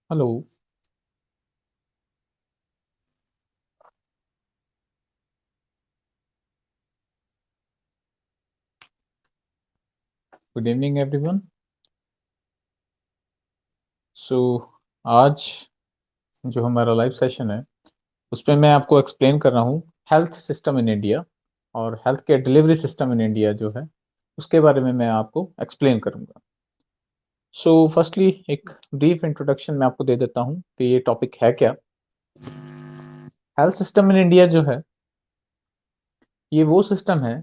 Hello. Good evening everyone. So आज जो हमारा लाइव सेशन है उसमें मैं आपको एक्सप्लेन कर रहा हूँ हेल्थ सिस्टम इन इंडिया और health care delivery system in India जो है उसके बारे में मैं आपको एक्सप्लेन करूँगा। सो फर्स्टली एक ब्रीफ इंट्रोडक्शन मैं आपको दे देता हूँ कि ये टॉपिक है क्या। हेल्थ सिस्टम इन इंडिया जो है ये वो सिस्टम है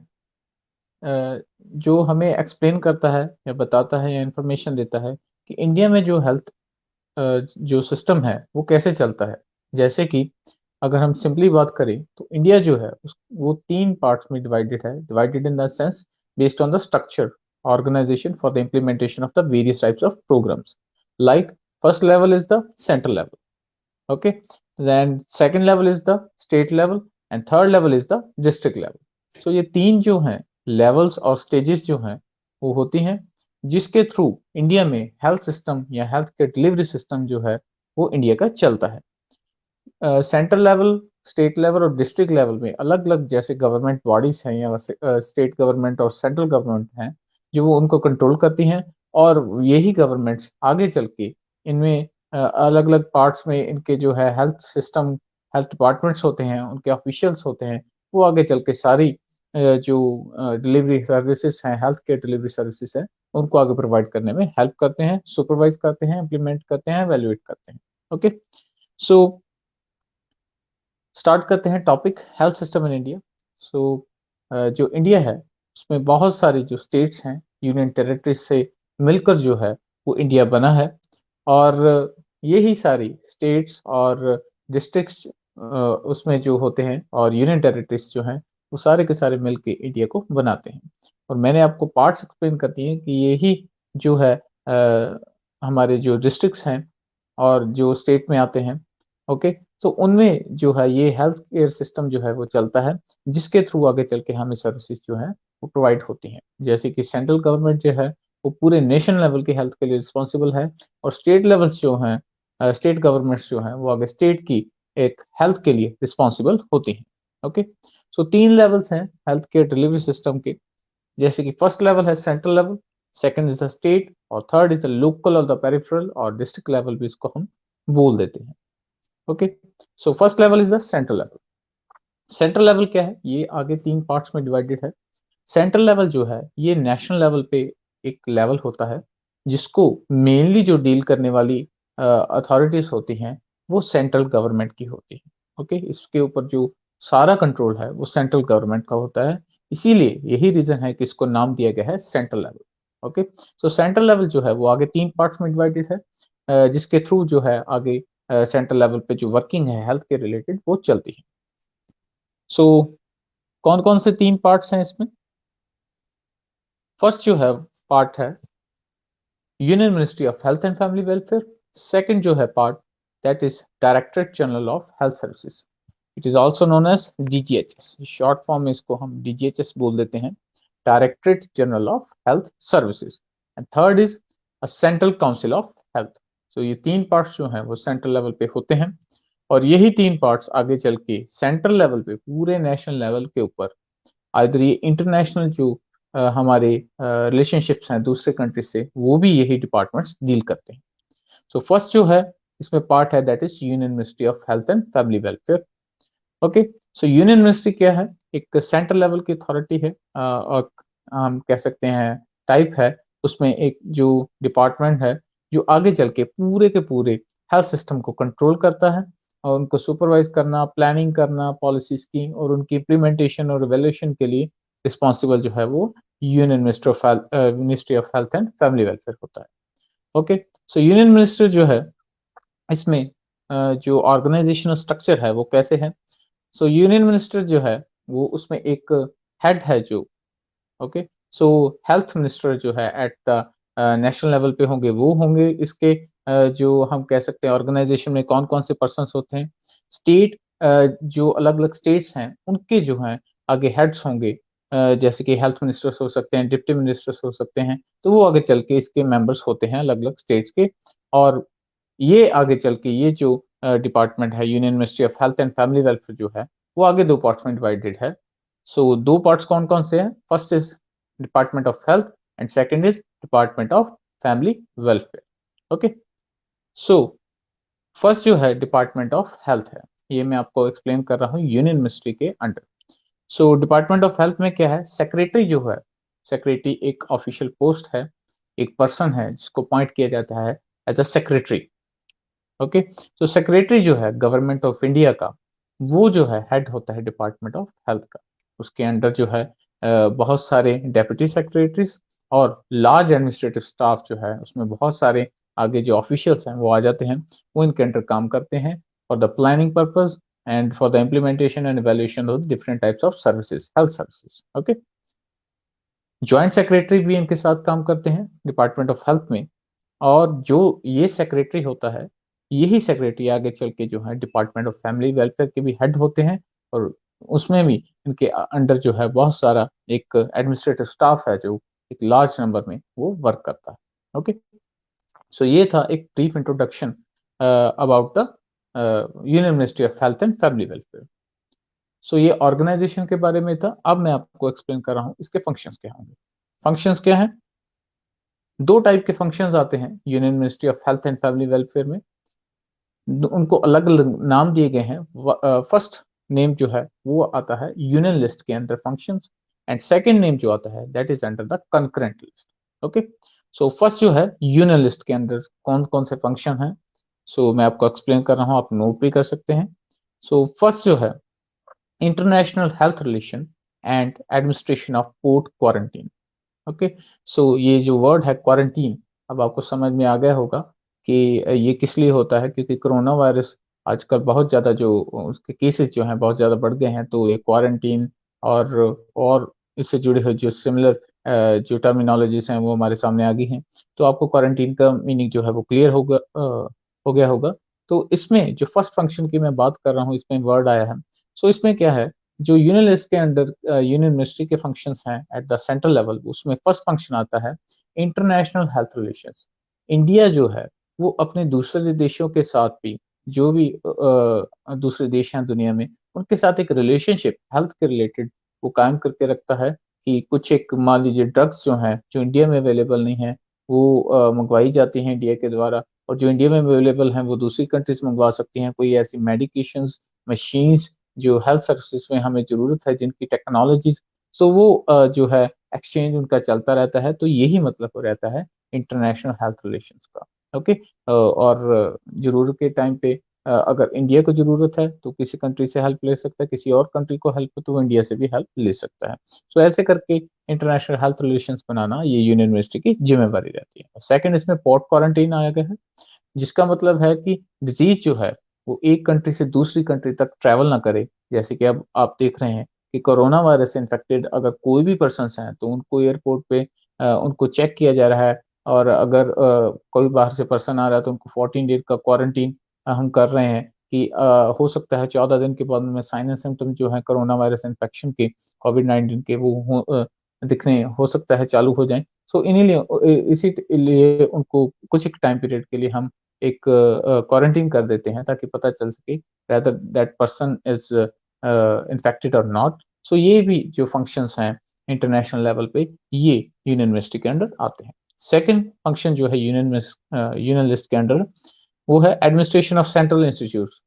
जो हमें एक्सप्लेन करता है या बताता है या इंफॉर्मेशन देता है कि इंडिया में जो हेल्थ जो सिस्टम है वो कैसे चलता है। जैसे कि अगर हम सिंपली बात करें तो इंडिया जो है वो तीन पार्ट्स में डिवाइडेड है, divided in the sense based on the structure organisation for the implementation of the various types of programmes. Like first level is the central level, okay, then second level is the state level and third level is the district level. So ये तीन जो हैं levels और stages जो हैं वो होती हैं जिसके थ्रू इंडिया में हेल्थ सिस्टम या हेल्थ केयर डिलीवरी सिस्टम जो है वो इंडिया का चलता है। सेंट्रल लेवल, स्टेट लेवल और डिस्ट्रिक्ट लेवल में अलग अलग जैसे गवर्नमेंट बॉडीज हैं या स्टेट गवर्नमेंट और सेंट्रल गवर्नमेंट हैं जो वो उनको कंट्रोल करती हैं। और यही गवर्नमेंट्स आगे चल के इनमें अलग अलग पार्ट्स में इनके जो है हेल्थ सिस्टम, हेल्थ डिपार्टमेंट्स होते हैं, उनके ऑफिशियल्स होते हैं, वो आगे चल के सारी जो डिलीवरी सर्विसेज हैं, हेल्थ केयर डिलीवरी सर्विसेज हैं, उनको आगे प्रोवाइड करने में हेल्प करते हैं, सुपरवाइज करते हैं, इम्प्लीमेंट करते हैं, एवेल्युएट करते हैं। ओके, सो स्टार्ट करते हैं topic health system in India. So जो इंडिया है उसमें बहुत सारी जो स्टेट्स हैं, यूनियन टेरिटरीज से मिलकर जो है वो इंडिया बना है। और यही सारी स्टेट्स और डिस्ट्रिक्ट्स उसमें जो होते हैं और यूनियन टेरिटरीज जो हैं वो सारे के सारे मिलके इंडिया को बनाते हैं। और मैंने आपको पार्ट्स एक्सप्लेन कर दिए कि यही जो है हमारे जो डिस्ट्रिक्ट्स हैं और जो स्टेट में आते हैं। ओके, तो उनमें जो है ये हेल्थ केयर सिस्टम जो है वो चलता है जिसके थ्रू आगे चल के हमें सर्विसेज जो है वो प्रोवाइड होती हैं। जैसे कि सेंट्रल गवर्नमेंट जो है वो पूरे नेशन लेवल के हेल्थ के लिए रिस्पॉन्सिबल है और स्टेट लेवल्स जो हैं, स्टेट गवर्नमेंट्स जो हैं वो आगे स्टेट की एक हेल्थ के लिए रिस्पॉन्सिबल होती हैं। ओके, सो तीन लेवल्स हैं हेल्थ केयर डिलीवरी सिस्टम के। जैसे कि फर्स्ट लेवल है central level, second is the state और थर्ड इज द लोकल और द पेरिफेरल और डिस्ट्रिक्ट लेवल भी इसको हम बोल देते हैं। Okay, so first level is the central level. Central level क्या है, ये आगे तीन पार्ट्स में डिवाइडेड है। सेंट्रल लेवल जो है ये नेशनल लेवल पे एक लेवल होता है जिसको मेनली जो डील करने वाली अथॉरिटीज होती हैं वो सेंट्रल गवर्नमेंट की होती है। ओके, इसके ऊपर जो सारा कंट्रोल है वो सेंट्रल गवर्नमेंट का होता है, इसीलिए यही रीजन है कि इसको नाम दिया गया है सेंट्रल लेवल। ओके, सो सेंट्रल लेवल जो है वो आगे तीन पार्ट्स में डिवाइडेड है, जिसके थ्रू जो है आगे सेंट्रल लेवल पे जो वर्किंग है हेल्थ के रिलेटेड वो चलती है। सो कौन कौन से तीन पार्ट्स हैं इसमें। फर्स्ट जो है पार्ट है union ministry of health and family welfare. Second जो है part that is directorate general of health services, it is also known as DGHS, short form में इसको हम डीजीएचएस बोल देते हैं, directorate general of health services. And third is a central council of health. So ये तीन parts जो हैं वो सेंट्रल लेवल पे होते हैं और यही तीन पार्ट्स आगे चल के सेंट्रल लेवल पे पूरे नेशनल लेवल के ऊपर आइदर ये इंटरनेशनल जो हमारे रिलेशनशिप्स हैं दूसरे कंट्री से वो भी यही डिपार्टमेंट्स डील करते हैं। सो फर्स्ट जो है इसमें पार्ट है that is union ministry of health and family welfare. Okay, so union ministry क्या है, एक सेंट्रल लेवल की अथॉरिटी है, और हम कह सकते हैं टाइप है उसमें एक जो डिपार्टमेंट है जो आगे चल के पूरे हेल्थ सिस्टम को कंट्रोल करता है और उनको सुपरवाइज करना, प्लानिंग करना पॉलिसीज की और उनकी इम्प्लीमेंटेशन और रिवोल्यूशन के लिए रिस्पॉन्सिबल जो है वो union ministry of health and family welfare होता है। ओके, सो यूनियन मिनिस्टर जो है इसमें जो ऑर्गेनाइजेशनल स्ट्रक्चर है वो कैसे है। सो यूनियन मिनिस्टर जो है वो उसमें एक हेड है जो, ओके, सो हेल्थ मिनिस्टर जो है एट द नेशनल लेवल पे होंगे वो होंगे इसके जो हम कह सकते हैं ऑर्गेनाइजेशन में कौन कौन से पर्सन होते हैं। स्टेट जो अलग अलग स्टेट्स हैं उनके जो हैं आगे हेड्स होंगे, जैसे कि हेल्थ मिनिस्टर्स हो सकते हैं, डिप्टी मिनिस्टर्स हो सकते हैं, तो वो आगे चल के इसके मेंबर्स होते हैं अलग अलग स्टेट्स के। और ये आगे चल के ये जो डिपार्टमेंट है union ministry of health and family welfare जो है, वो आगे 2 पार्ट्स में डिवाइडेड है। सो 2 पार्ट्स कौन-कौन से हैं? First is department of health and second is department of family welfare. Okay? So first जो है डिपार्टमेंट ऑफ हेल्थ है, ये मैं आपको एक्सप्लेन कर रहा हूँ यूनियन मिनिस्ट्री के under. So department of health में क्या है, सेक्रेटरी जो है, सेक्रेटरी एक ऑफिशियल पोस्ट है, एक पर्सन है जिसको अपॉइंट किया जाता है एज अ सेक्रेटरी। ओके, तो सेक्रेटरी जो है गवर्नमेंट ऑफ इंडिया का, वो जो है हेड होता है डिपार्टमेंट ऑफ हेल्थ का। उसके अंडर जो है बहुत सारे डेप्यूटी सेक्रेटरीज और लार्ज एडमिनिस्ट्रेटिव स्टाफ जो है, उसमें बहुत सारे आगे जो ऑफिशियल्स हैं वो आ जाते हैं, वो इनके अंडर काम करते हैं for the planning purpose and for the implementation and evaluation of different types of services, health services. Okay, joint secretary भी इनके साथ काम करते हैं डिपार्टमेंट ऑफ हेल्थ में। और जो ये सेक्रेटरी होता है, यही सेक्रेटरी आगे चल के जो है डिपार्टमेंट ऑफ फैमिली वेलफेयर के भी हेड होते हैं, और उसमें भी इनके अंडर जो है बहुत सारा एक एडमिनिस्ट्रेटिव स्टाफ है जो एक लार्ज नंबर में वो वर्क करता है। ओके, सो ये था एक brief introduction about the union ministry of health and family welfare. So ये ऑर्गेनाइजेशन के बारे में था। अब मैं आपको एक्सप्लेन कर रहा हूँ इसके फंक्शंस क्या होंगे। फंक्शंस क्या हैं? 2 टाइप के फंक्शंस आते हैं union ministry of health and family welfare में। उनको अलग-अलग नाम दिए गए हैं। फर्स्ट नेम जो है वो आता है यूनियन लिस्ट के under functions, and second name जो आता है that is under the concurrent list. Okay, so first जो है यूनियन लिस्ट के अंदर कौन-कौन से फंक्शन हैं, सो मैं आपको एक्सप्लेन कर रहा हूँ, आप नोट भी कर सकते हैं। सो फर्स्ट जो है international health relation and administration of port quarantine. Okay, so ये जो वर्ड है क्वारंटीन, अब आपको समझ में आ गया होगा कि ये किस लिए होता है, क्योंकि कोरोना वायरस आजकल बहुत ज़्यादा जो उसके केसेस जो हैं बहुत ज़्यादा बढ़ गए हैं, तो ये क्वारंटीन और इससे जुड़े हुए जो सिमिलर जो टर्मिनोलॉजीज़ हैं वो हमारे सामने आ गई हैं। तो आपको क्वारंटीन का मीनिंग जो है वो क्लियर हो गया होगा। तो इसमें जो फर्स्ट फंक्शन की मैं बात कर रहा हूँ, इसमें वर्ड आया है। सो इसमें क्या है, जो यूनियन लिस्ट के अंडर यूनियन मिनिस्ट्री के फंक्शंस हैं एट द सेंट्रल लेवल, उसमें फर्स्ट फंक्शन आता है इंटरनेशनल हेल्थ रिलेशंस। इंडिया जो है वो अपने दूसरे देशों के साथ भी, जो भी दूसरे देश हैं दुनिया में, उनके साथ एक रिलेशनशिप हेल्थ के रिलेटेड वो कायम करके रखता है कि कुछ एक मान लीजिए ड्रग्स जो हैं जो इंडिया में अवेलेबल नहीं है, वो मंगवाई जाती हैं इंडिया के द्वारा, और जो इंडिया में अवेलेबल हैं वो दूसरी कंट्रीज मंगवा सकती हैं। कोई ऐसी मेडिकेशंस, मशीन्स जो हेल्थ सर्विसेज में हमें ज़रूरत है, जिनकी टेक्नोलॉजीज़, सो वो जो है एक्सचेंज उनका चलता रहता है। तो यही मतलब हो रहता है इंटरनेशनल हेल्थ रिलेशंस का। ओके, और ज़रूरत के टाइम पे अगर इंडिया को ज़रूरत है तो किसी कंट्री से हेल्प ले सकता है, किसी और कंट्री को हेल्प तो वो इंडिया से भी हेल्प ले सकता है। सो ऐसे करके इंटरनेशनल हेल्थ रिलेशंस बनाना ये यूनियन मिनिस्ट्री की ज़िम्मेवारी रहती है। सेकंड, इसमें पोर्ट क्वारंटाइन आया गया है, जिसका मतलब है कि डिजीज़ जो है, वो एक कंट्री से दूसरी कंट्री तक ट्रैवल ना करे। जैसे कि अब आप देख रहे हैं कि कोरोना वायरस से इन्फेक्टेड अगर कोई भी पर्सन्स हैं, तो उनको एयरपोर्ट पे उनको चेक किया जा रहा है, और अगर कोई बाहर से पर्सन आ रहा है, तो उनको 14 डेज़ का क्वारंटीन हम कर रहे हैं कि हो सकता है 14 दिन के बाद में साइन एंड सिम्पटम जो हैं कोरोना वायरस इन्फेक्शन के, कोविड-19 के, वो दिखने हो सकता है चालू हो जाएँ। सो इन्हीं लिए इसी लिए उनको कुछ एक टाइम पीरियड के लिए हम एक क्वारंटीन कर देते हैं, ताकि पता चल सके whether that person is infected और नॉट। सो ये भी जो फंक्शंस हैं इंटरनेशनल लेवल पे, ये यूनियन मिनिस्ट्री के अंडर आते हैं। सेकंड फंक्शन जो है यूनियन लिस्ट के अंडर, वो है एडमिनिस्ट्रेशन ऑफ सेंट्रल इंस्टीट्यूट्स।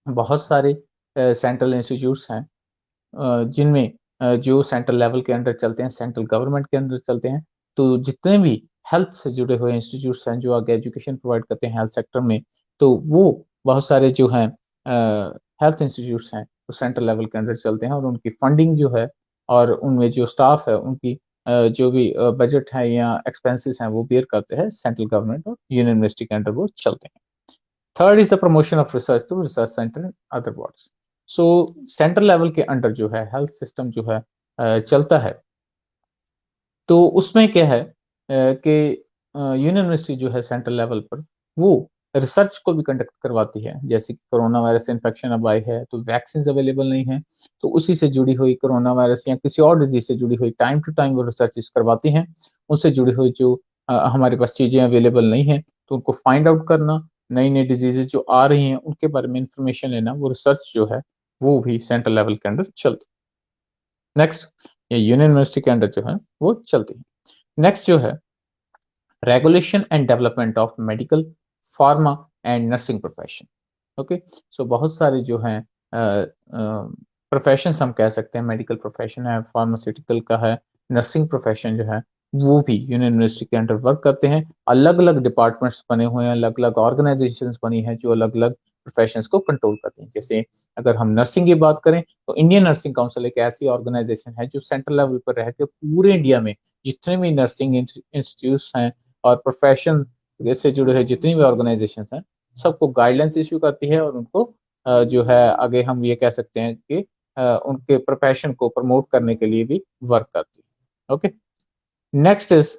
बहुत सारे सेंट्रल इंस्टीट्यूट्स हैं जिनमें जो सेंट्रल लेवल के अंडर चलते हैं, सेंट्रल गवर्नमेंट के अंडर चलते हैं। तो जितने भी हेल्थ से जुड़े हुए इंस्टीट्यूट्स हैं, जो आगे एजुकेशन प्रोवाइड करते हैं हेल्थ सेक्टर में, तो वो बहुत सारे जो हैं हेल्थ इंस्टीट्यूट्स हैं, वो सेंट्रल लेवल के अंडर चलते हैं, और उनकी फंडिंग जो है और उनमें जो स्टाफ है, उनकी जो भी बजट है या एक्सपेंसेस हैं, वो बेयर करते हैं सेंट्रल गवर्नमेंट, और यूनियन मिनिस्ट्री के अंडर वो चलते हैं। Third is the promotion of research to research centre in other words. So central level के अंडर जो है हेल्थ सिस्टम जो है चलता है, तो उसमें क्या है कि यूनियन मिनिस्ट्री जो है सेंट्रल लेवल पर, वो रिसर्च को भी कंडक्ट करवाती है। जैसे कि कोरोना वायरस इन्फेक्शन अब आई है, तो वैक्सीन अवेलेबल नहीं है, तो उसी से जुड़ी हुई कोरोना वायरस या किसी और डिजीज से जुड़ी हुई टाइम टू टाइम वो रिसर्च करवाती हैं। उससे जुड़ी हुई जो हमारे पास चीजें अवेलेबल नहीं है, तो उनको फाइंड आउट करना, नई नई डिजीजेज जो आ रही हैं उनके बारे में इंफॉर्मेशन लेना, वो रिसर्च जो है वो भी सेंट्रल लेवल के अंडर चलती है। नेक्स्ट, ये यूनियन यूनिवर्सिटी के अंडर जो है वो चलती है। नेक्स्ट जो है regulation and development of medical, pharma and nursing profession. Okay, so बहुत सारे जो हैं प्रोफेशंस हम कह सकते हैं, मेडिकल प्रोफेशन है, फार्मास्यूटिकल का है, नर्सिंग प्रोफेशन जो है वो भी यूनियन यूनिवर्सिटी के अंडर वर्क करते हैं। अलग अलग डिपार्टमेंट्स बने हुए हैं, अलग अलग ऑर्गेनाइजेशंस बनी हैं जो अलग अलग प्रोफेशंस को कंट्रोल करती हैं। जैसे अगर हम नर्सिंग की बात करें तो इंडियन नर्सिंग काउंसिल एक ऐसी ऑर्गेनाइजेशन है जो सेंट्रल लेवल पर रह के पूरे इंडिया में जितने भी नर्सिंग इंस्टीट्यूट्स हैं और प्रोफेशन से जुड़े हुए जितनी भी ऑर्गेनाइजेशंस हैं सबको गाइडलाइंस इश्यू करती है और उनको जो है आगे हम ये कह सकते हैं कि उनके प्रोफेशन को प्रमोट करने के लिए भी वर्क करती है। Okay, next is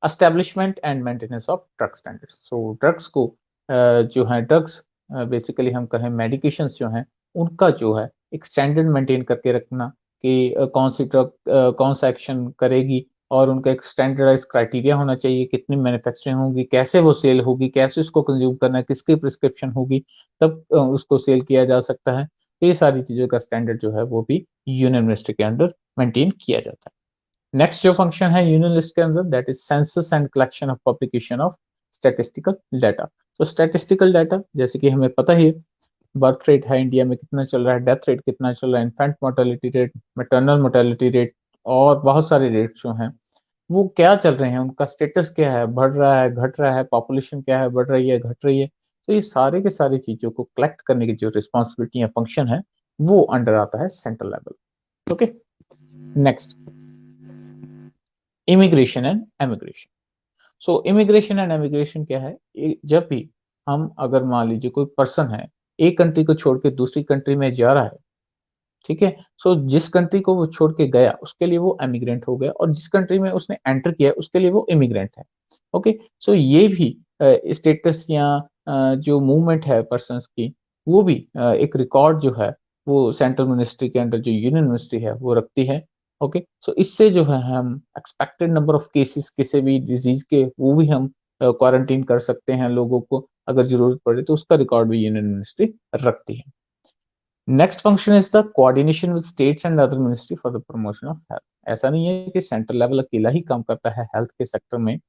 establishment and maintenance of drug standards. So drugs को जो है ड्रग्स बेसिकली हम कहें मेडिकेशंस जो हैं उनका जो है एक स्टैंडर्ड मेंटेन करके रखना कि कौन सी ड्रग कौन सा एक्शन करेगी और उनका एक स्टैंडर्डाइज क्राइटेरिया होना चाहिए, कितनी मैन्युफैक्चरिंग होगी, कैसे वो सेल होगी, कैसे उसको कंज्यूम करना है, किसकी प्रिस्क्रिप्शन होगी, तब उसको सेल किया जा सकता है। तो ये सारी चीज़ों का स्टैंडर्ड जो है वो भी यूनियन यूनिवर्सिटी के अंडर मेंटेन किया जाता है। नेक्स्ट जो फंक्शन है यूनियन लिस्ट के अंदर that is census and collection of publication of statistical data. तो स्टैटिस्टिकल डाटा जैसे कि हमें पता ही है, बर्थ रेट है इंडिया में कितना चल रहा है, डेथ रेट कितना चल रहा है, infant mortality rate, maternal mortality rate और बहुत सारे रेट जो हैं वो क्या चल रहे हैं, उनका स्टेटस क्या है, बढ़ रहा है, घट रहा है, पॉपुलेशन क्या है, बढ़ रही है, घट रही है। तो ये सारे के सारी चीजों को कलेक्ट करने की जो रिस्पॉन्सिबिलिटी या फंक्शन है वो अंडर आता है central level. Okay, next immigration and emigration. So immigration and emigration क्या है, जब भी हम अगर मान लीजिए कोई पर्सन है एक कंट्री को छोड़ के दूसरी कंट्री में जा रहा है, ठीक है, सो जिस कंट्री को वो छोड़ के गया उसके लिए वो एमिग्रेंट हो गया और जिस कंट्री में उसने एंटर किया उसके लिए वो इमिग्रेंट है। ओके, सो ये भी स्टेटस या जो मूवमेंट है पर्सन्स की वो भी एक रिकॉर्ड जो है वो सेंट्रल मिनिस्ट्री के अंडर जो यूनियन मिनिस्ट्री है वो रखती है। ओके, सो इससे जो है हम एक्सपेक्टेड नंबर ऑफ केसेस किसी भी डिजीज के वो भी हम क्वारंटीन कर सकते हैं लोगों को, अगर जरूरत पड़े तो उसका रिकॉर्ड भी यूनियन मिनिस्ट्री रखती है। Next function is the coordination with states and other ministry for the promotion of health. ऐसा नहीं है कि सेंट्रल लेवल अकेला ही काम करता है हेल्थ के सेक्टर में,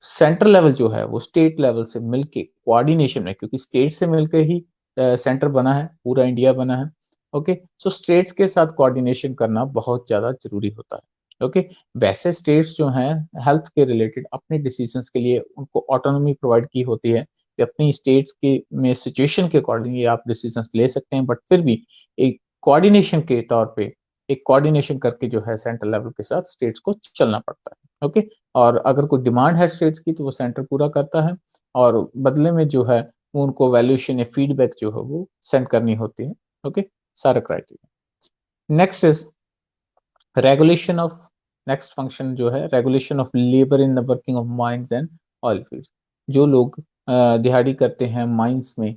सेंट्रल लेवल जो है वो स्टेट लेवल से मिलके कोऑर्डिनेशन में, क्योंकि स्टेट से मिलके ही सेंटर बना है, पूरा इंडिया बना है। ओके, सो स्टेट्स के साथ कोऑर्डिनेशन करना बहुत ज्यादा जरूरी होता है। ओके, वैसे स्टेट्स जो हैं हेल्थ के रिलेटेड अपने डिसीजंस के लिए उनको ऑटोनॉमी प्रोवाइड की होती है कि अपनी स्टेट्स के में सिचुएशन के अकॉर्डिंगली आप डिसीजंस ले सकते हैं, बट फिर भी एक कोऑर्डिनेशन के तौर पे एक कोऑर्डिनेशन करके जो है सेंट्रल लेवल के साथ स्टेट्स को चलना पड़ता है। ओके, और अगर कोई डिमांड है स्टेट्स की तो वो सेंटर पूरा करता है और बदले में जो है वो उनको वैल्यूएशन या फीडबैक जो है वो सेंड करनी होती है। ओके, सारा criteria. Next is regulation of, next function जो है regulation of labour in the working of mines and oil fields. जो लोग दिहाड़ी करते हैं माइंस में,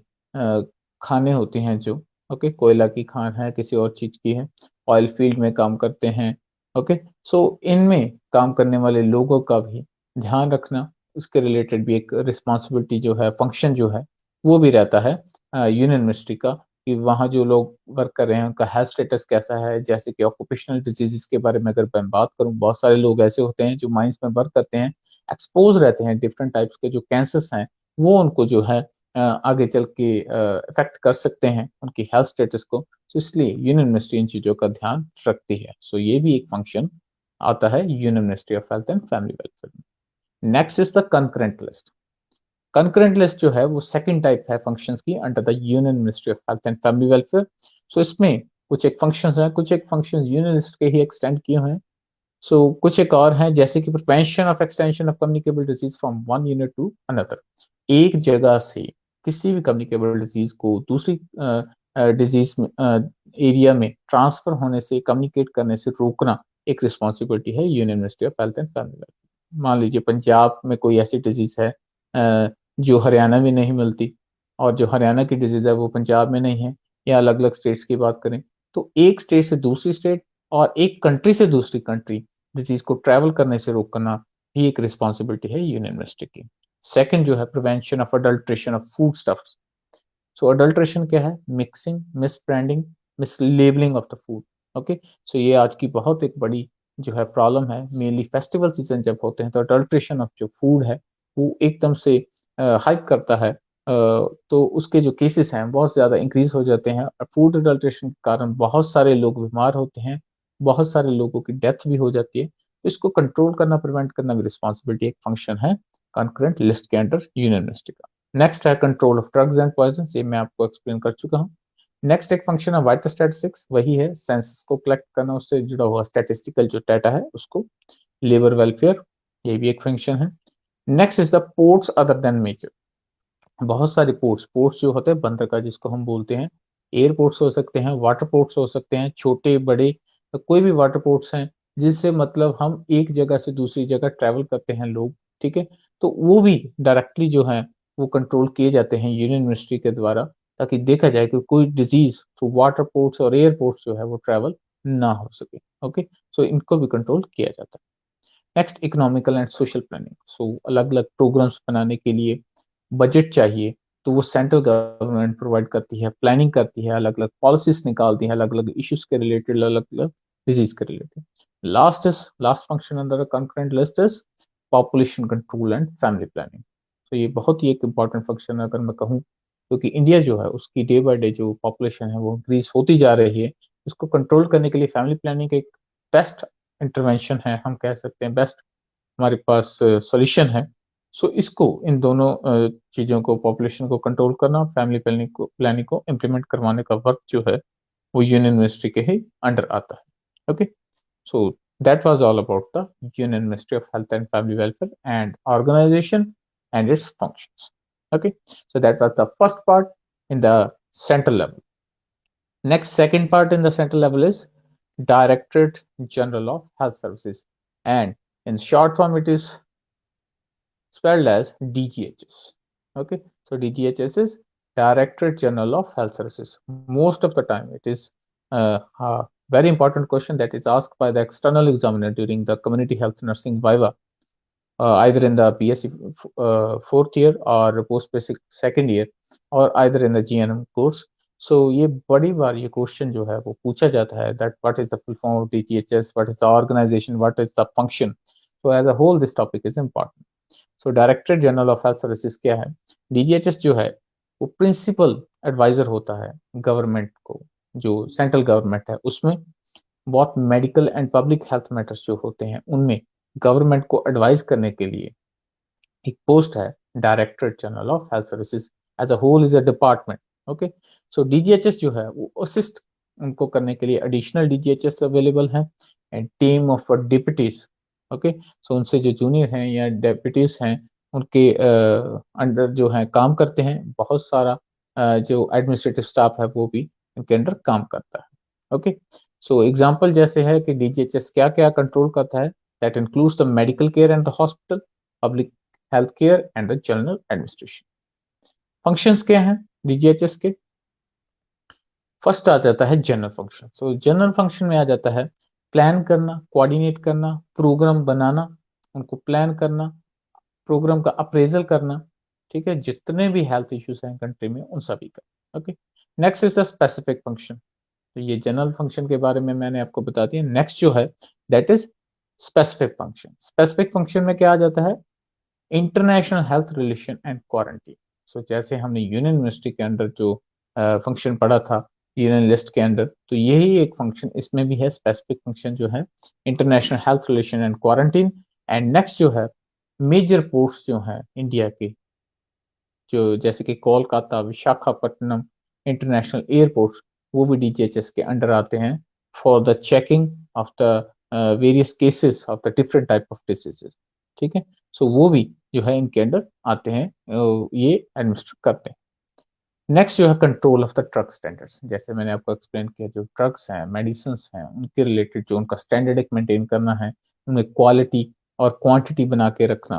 खाने होते हैं जो, ओके, कोयला की खान है किसी और चीज की है, ऑयल फील्ड में काम करते हैं। ओके, सो इनमें काम करने वाले लोगों का भी ध्यान रखना, उसके रिलेटेड भी एक रिस्पॉन्सिबिलिटी जो है फंक्शन जो है वो भी रहता है यूनियन मिनिस्ट्री का, कि वहाँ जो लोग वर्क कर रहे हैं उनका हेल्थ स्टेटस कैसा है। जैसे कि ऑक्यूपेशनल डिजीजेस के बारे में अगर मैं बात करूँ, बहुत सारे लोग ऐसे होते हैं जो माइंस में वर्क करते हैं, एक्सपोज रहते हैं डिफरेंट टाइप्स के जो कैंसर्स हैं वो उनको जो है आगे चल के इफेक्ट कर सकते हैं उनकी हेल्थ स्टेटस को। तो इसलिए यूनियन मिनिस्ट्री इन चीज़ों का ध्यान रखती है। सो ये भी एक फंक्शन आता है union ministry of health and family welfare में। Next is the concurrent list. Concurrent list जो है वो सेकंड टाइप है फंक्शंस की under the union ministry of health and family welfare. So इसमें कुछ एक फंक्शंस हैं, कुछ एक फंक्शंस यूनियन लिस्ट के ही एक्सटेंड किए हुए हैं। सो कुछ एक और हैं जैसे कि prevention of extension of communicable disease from one unit to another. एक जगह से किसी भी कम्युनिकेबल डिजीज को दूसरी डिजीज एरिया में ट्रांसफर होने से, कम्युनिकेट करने से रोकना एक रिस्पॉन्सिबिलिटी है union ministry of health and family welfare. मान लीजिए पंजाब में कोई ऐसी डिजीज है जो हरियाणा में नहीं मिलती और जो हरियाणा की डिजीज है वो पंजाब में नहीं है, या अलग अलग स्टेट्स की बात करें तो एक स्टेट से दूसरी स्टेट और एक कंट्री से दूसरी कंट्री डिजीज को ट्रैवल करने से रोकना भी एक रिस्पॉन्सिबिलिटी है यूनियन मिनिस्ट्री की। सेकंड जो है prevention of adulteration of foodstuffs. So adulteration क्या है? Mixing, misbranding, mislabelling of the food. Okay, so ये आज की बहुत एक बड़ी जो है प्रॉब्लम है। मेनली फेस्टिवल सीजन जब होते हैं तो अडल्ट्रेशन ऑफ जो फूड है वो एकदम से हाइप करता है, तो उसके जो केसेस हैं बहुत ज़्यादा इंक्रीज हो जाते हैं। फूड अडल्ट्रेशन के कारण बहुत सारे लोग बीमार होते हैं, बहुत सारे लोगों की डेथ भी हो जाती है। तो इसको कंट्रोल करना, प्रिवेंट करना भी रिस्पॉन्सिबिलिटी, एक फंक्शन है कंकरेंट लिस्ट के अंडर यूनियन मिनिस्ट्री का। नेक्स्ट है control of drugs and poison, ये मैं आपको एक्सप्लेन कर चुका हूँ। नेक्स्ट एक फंक्शन है वाइटल स्टैटिस्टिक्स, वही है सेंसस को कलेक्ट करना, उससे जुड़ा हुआ स्टैटिस्टिकल जो डाटा है उसको। लेबर वेलफेयर, ये भी एक फंक्शन है। Next is the ports other than major. बहुत सारे पोर्ट्स, पोर्ट्स जो होते हैं बंदरगाह जिसको हम बोलते हैं, एयरपोर्ट्स हो सकते हैं, वाटर पोर्ट्स हो सकते हैं, छोटे बड़े कोई भी वाटर पोर्ट्स हैं जिससे मतलब हम एक जगह से दूसरी जगह ट्रैवल करते हैं लोग, ठीक है। तो वो भी डायरेक्टली जो है वो कंट्रोल किए जाते हैं यूनियन मिनिस्ट्री के द्वारा, ताकि देखा जाए कि कोई डिजीज थ्रू वाटर पोर्ट्स और एयरपोर्ट्स जो है वो ट्रैवल ना हो सके। ओके, सो इनको भी कंट्रोल किया जाता है। Next economical and social planning. So अलग अलग प्रोग्राम्स बनाने के लिए बजट चाहिए, तो वो सेंट्रल गवर्नमेंट प्रोवाइड करती है, प्लानिंग करती है, अलग अलग पॉलिसीज निकालती है, अलग अलग इश्यूज के रिलेटेड, अलग अलग डिजीज के related. Last function under concurrent list is population control and family planning. तो ये बहुत ही एक इंपॉर्टेंट फंक्शन है अगर मैं कहूँ, क्योंकि इंडिया जो है उसकी डे बाय डे जो पॉपुलेशन है वो इंक्रीज होती जा रही है। इसको कंट्रोल करने के लिए फैमिली प्लानिंग एक बेस्ट इंटरवेंशन है, हम कह सकते हैं बेस्ट हमारे पास सॉल्यूशन है। सो इसको, इन दोनों चीज़ों को, पॉपुलेशन को कंट्रोल करना, फैमिली प्लानिंग को इम्प्लीमेंट करवाने का वर्क जो है वो यूनियन मिनिस्ट्री के ही अंडर आता है। Okay, so that was all about the Union Ministry of Health and Family Welfare and organization and its functions. Okay, so that was the first part in the central level. Next, second part in the central level is Directorate General of Health Services, and in short form it is spelled as DGHS. Okay, so DGHS is Directorate General of Health Services. Most of the time, it is a very important question that is asked by the external examiner during the community health nursing viva, either in the BSc fourth year or post basic second year, or either in the GNM course. So ये बड़ी बार ये question जो है वो पूछा जाता है, that what is the full form of DGHS, what is the organization, what is the function. So as a whole this topic is important. So director general of health services क्या है? DGHS जो है वो principal adviser होता है government को, जो central government है उसमें बहुत medical and public health matters जो होते हैं उनमें गवर्नमेंट को एडवाइस करने के लिए एक पोस्ट है director general of health services. As a whole is a department. Okay, so DGHS जो है वो असिस्ट उनको करने के लिए एडिशनल डीजीएचएस अवेलेबल है and team of deputies. Okay, so उनसे जो जूनियर हैं या डेप्यूटीज हैं उनके अंडर जो है काम करते हैं। बहुत सारा जो एडमिनिस्ट्रेटिव स्टाफ है वो भी इनके अंडर काम करता है। ओके, सो एग्जांपल जैसे है कि डीजीएचएस क्या क्या कंट्रोल करता है, that includes the medical care and the hospital, public health care and the general administration. Functions क्या हैं डीजीएचएस के? फर्स्ट आ जाता है जनरल फंक्शन। सो जनरल फंक्शन में आ जाता है प्लान करना, कोऑर्डिनेट करना, प्रोग्राम बनाना, उनको प्लान करना, प्रोग्राम का अप्रेजल करना, ठीक है, जितने भी हेल्थ इश्यूज हैं कंट्री में उन सभी का। Okay, next is the specific function. तो ये जनरल फंक्शन के बारे में मैंने आपको बता दिया। नेक्स्ट जो है that is specific function. Specific function में क्या आ जाता है? International health relation and quarantine. So जैसे हमने यूनियन मिनिस्ट्री के अंडर जो फंक्शन पढ़ा था यूनियन लिस्ट के अंडर, तो यही एक फंक्शन इसमें भी है, स्पेसिफिक फंक्शन जो है international health relation and quarantine. And next जो है मेजर पोर्ट्स जो हैं इंडिया के, जो जैसे कि कोलकाता, विशाखापट्टनम इंटरनेशनल एयरपोर्ट्स, वो भी डीजीएचएस के अंडर आते हैं for the checking of the various cases of the different type of diseases. ठीक है, सो वो भी जो है इनके अंडर आते हैं, ये एडमिनिस्टर करते हैं। नेक्स्ट जो है control of the drug standards. जैसे मैंने आपको एक्सप्लेन किया, जो ड्रग्स हैं, मेडिसिन हैं, उनके रिलेटेड जो उनका स्टैंडर्ड एक मेंटेन करना है, उनमें क्वालिटी और क्वांटिटी बना के रखना।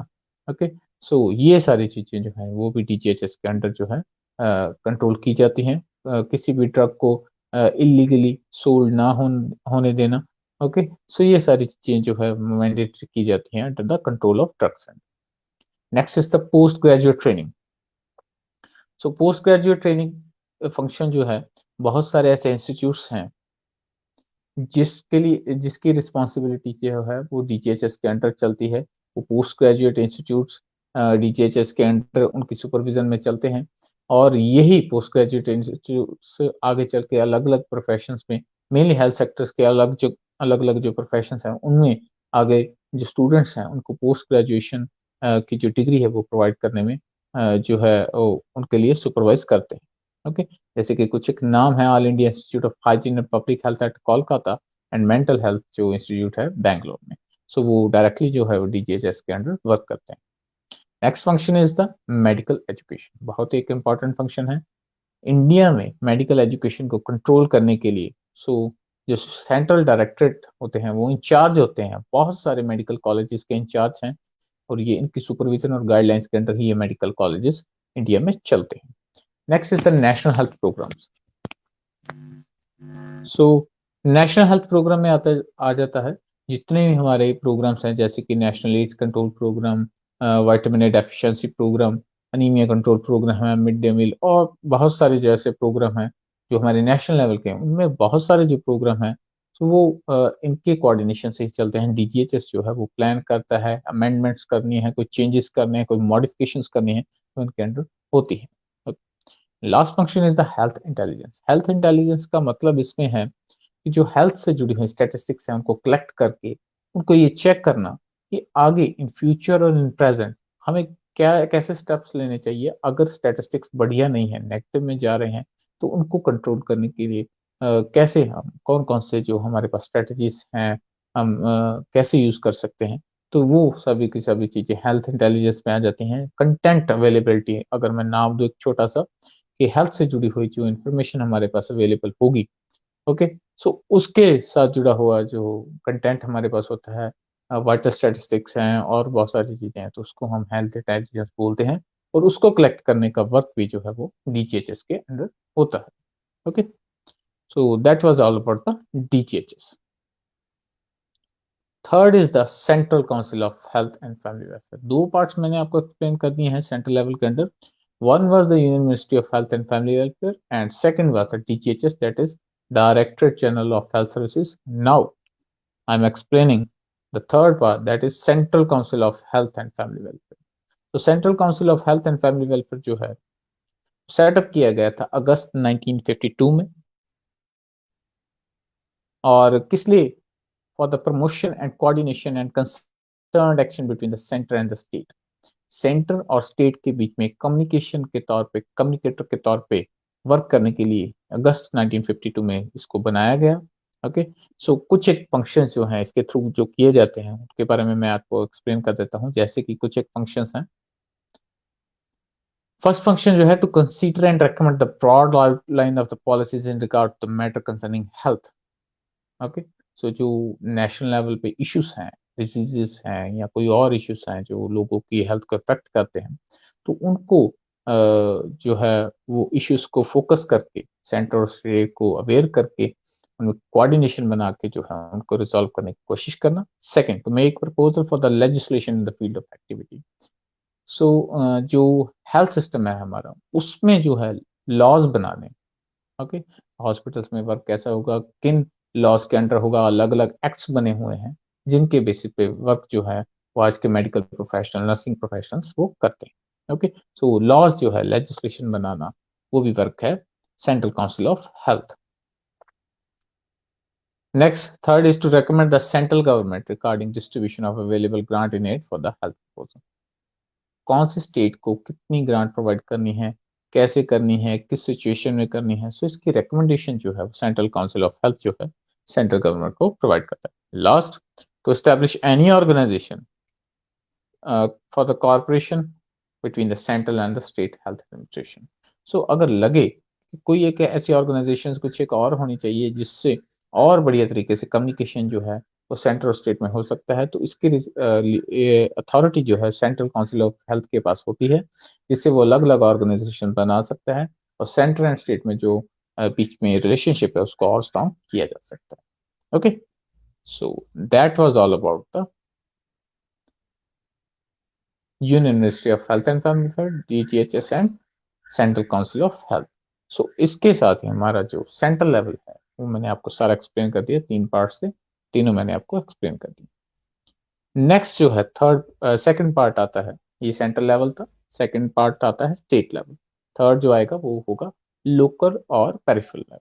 ओके, सो ये सारी चीजें जो है वो भी डीजीएचएस के अंडर जो है कंट्रोल की जाती हैं। किसी भी ड्रग को इलीगली सोल्ड ना होने देना। ओके, सो ये सारी चीजें जो है मैंडेटरी की जाती हैं under the control of drugs. Next is the post graduate training. So post graduate training function जो है, बहुत सारे ऐसे इंस्टीट्यूट्स हैं जिसके लिए जिसकी रिस्पॉन्सिबिलिटी जो है वो डीजीएचएस के अंडर चलती है। वो पोस्ट ग्रेजुएट इंस्टीट्यूट्स डीजीएचएस के अंडर उनकी सुपरविजन में चलते हैं, और यही पोस्ट ग्रेजुएट इंस्टीट्यूट्स आगे चल के अलग अलग प्रोफेशंस में, मेनली हेल्थ सेक्टर्स के अलग अलग जो प्रोफेशंस हैं उनमें आगे जो स्टूडेंट्स हैं उनको पोस्ट ग्रेजुएशन की जो डिग्री है वो प्रोवाइड करने में जो है वो उनके लिए सुपरवाइज करते हैं। ओके, जैसे कि कुछ एक नाम है, all India institute of hygiene and public health at Kolkata and mental health जो इंस्टीट्यूट है बैंगलोर में। सो वो डायरेक्टली जो है वो डीजीएचएस के अंडर वर्क करते हैं। Next function is the medical education. बहुत ही एक इंपॉर्टेंट फंक्शन है इंडिया में मेडिकल एजुकेशन को कंट्रोल करने के लिए। सो जो सेंट्रल डायरेक्टरेट होते हैं वो इंचार्ज होते हैं, बहुत सारे मेडिकल कॉलेजेस के इंचार्ज हैं, और ये इनकी सुपरविजन और गाइडलाइंस के अंडर ही ये मेडिकल कॉलेजेस इंडिया में चलते हैं। Next is the national health programmes. So national health programme में आ जाता है जितने भी हमारे प्रोग्राम्स हैं, जैसे कि national AIDS control programme, vitamin A deficiency programme, anaemia control programme है, मिड डे मील, और बहुत सारे जो ऐसे प्रोग्राम हैं जो हमारे नेशनल लेवल के हैं। उनमें बहुत सारे जो प्रोग्राम हैं तो वो इनके कोऑर्डिनेशन से ही चलते हैं। डीजीएचएस जो है वो प्लान करता है, अमेंडमेंट्स करनी है, कोई चेंजेस करने हैं, कोई मॉडिफिकेशंस करनी है, तो उनके अंडर होती है। Last function is the health intelligence. Health intelligence का मतलब इसमें है कि जो हेल्थ से जुड़ी हुई स्टैटिस्टिक्स हैं उनको कलेक्ट करके उनको ये चेक करना कि आगे इन फ्यूचर और इन प्रेजेंट हमें क्या कैसे स्टेप्स लेने चाहिए। अगर स्टैटिस्टिक्स बढ़िया नहीं है, नेगेटिव में जा रहे हैं, तो उनको कंट्रोल करने के लिए कैसे हम कौन कौन से जो हमारे पास स्ट्रेटजीज हैं हम कैसे यूज कर सकते हैं। तो वो सभी की सभी चीजें हेल्थ इंटेलिजेंस में आ जाती हैं। कंटेंट अवेलेबिलिटी, अगर मैं नाम दूं एक छोटा सा, कि हेल्थ से जुड़ी हुई जो इन्फॉर्मेशन हमारे पास अवेलेबल होगी, ओके, सो उसके साथ जुड़ा हुआ जो कंटेंट हमारे पास होता है, वाइटल स्टैटिस्टिक्स हैं और बहुत सारी चीजें हैं, तो उसको हम हेल्थ इंटेलिजेंस बोलते हैं, और उसको कलेक्ट करने का वर्क भी जो है वो डीजीएचएस के अंडर होता है। Okay, so that was all about the DGHS. Third is the central council of health and family welfare. दो पार्ट्स मैंने आपको एक्सप्लेन कर दिए हैं सेंट्रल लेवल के under. One was the Union Ministry of Health and Family Welfare, and second was the DGHS, that is Directorate General of Health Services. Now I'm explaining the third part, that is Central Council of Health and Family Welfare. तो Central Council of Health and Family Welfare जो है setup किया गया था अगस्त 1952 में, और किस लिए? For the promotion and coordination and concerned action between the centre and the state. Centre और स्टेट के बीच में कम्युनिकेशन के तौर पे, कम्युनिकेटर के तौर पे वर्क करने के लिए अगस्त 1952 में इसको बनाया गया। ओके, सो कुछ एक फंक्शंस जो हैं इसके थ्रू जो किए जाते हैं उनके बारे में मैं आपको एक्सप्लेन कर देता हूं। जैसे कि कुछ एक फंक्शंस हैं। फर्स्ट फंक्शन जो है, to consider and recommend the broad outline of the policies in regard to matter concerning health. Okay, so जो नेशनल लेवल पे इश्यूज हैं, डिजीजेस हैं या कोई और इश्यूज हैं जो लोगों की हेल्थ को अफेक्ट करते हैं, तो उनको जो है वो इश्यूज को फोकस करके सेंटर और स्टेट को अवेयर करके उनमें कोऑर्डिनेशन बना के जो है उनको रिजॉल्व करने की कोशिश करना। Second, to make proposal for the legislation in the field of activity. So जो हेल्थ सिस्टम है हमारा, उसमें जो है लॉज बनाने। ओके, हॉस्पिटल्स में वर्क कैसा होगा, किन लॉज के अंडर होगा, अलग अलग एक्ट्स बने हुए हैं जिनके बेसिस पे वर्क जो है वो आज के मेडिकल प्रोफेशनल, नर्सिंग प्रोफेशनल्स वो करते हैं। ओके, सो लॉज जो है, लेजिस्लेशन बनाना, वो भी वर्क है central council of health. Next, third is to recommend the central government regarding distribution of available grant in aid for the health proposal. कौन से स्टेट को कितनी ग्रांट प्रोवाइड करनी है, कैसे करनी है, किस सिचुएशन में करनी है, सो इसकी रिकमेंडेशन जो है सेंट्रल काउंसिल ऑफ हेल्थ जो है सेंट्रल गवर्नमेंट को प्रोवाइड करता है। Last, to establish any organisation for the corporation between the central and the state health administration. So अगर लगे कि कोई एक ऐसी ऑर्गेनाइजेशन कुछ एक और होनी चाहिए जिससे और बढ़िया तरीके से कम्युनिकेशन जो है वो सेंट्रल और स्टेट में हो सकता है, तो इसकी अथॉरिटी जो है सेंट्रल काउंसिल ऑफ हेल्थ के पास होती है, जिससे वो अलग अलग ऑर्गेनाइजेशन बना सकता है और सेंट्रल एंड स्टेट में जो बीच में रिलेशनशिप है उसको और स्ट्रॉन्ग किया जा सकता है। Okay, so that was all about the union ministry of health and family welfare, DGHS and central council of health. So इसके साथ ही हमारा जो सेंट्रल लेवल है वो मैंने आपको सारा एक्सप्लेन कर दिया, 3 पार्ट से तीनों मैंने आपको एक्सप्लेन कर दिया। नेक्स्ट जो है थर्ड सेकंड पार्ट आता है, ये सेंट्रल लेवल था। सेकंड पार्ट आता है स्टेट लेवल। थर्ड जो आएगा वो होगा लोकल और पेरिफेरल लेवल।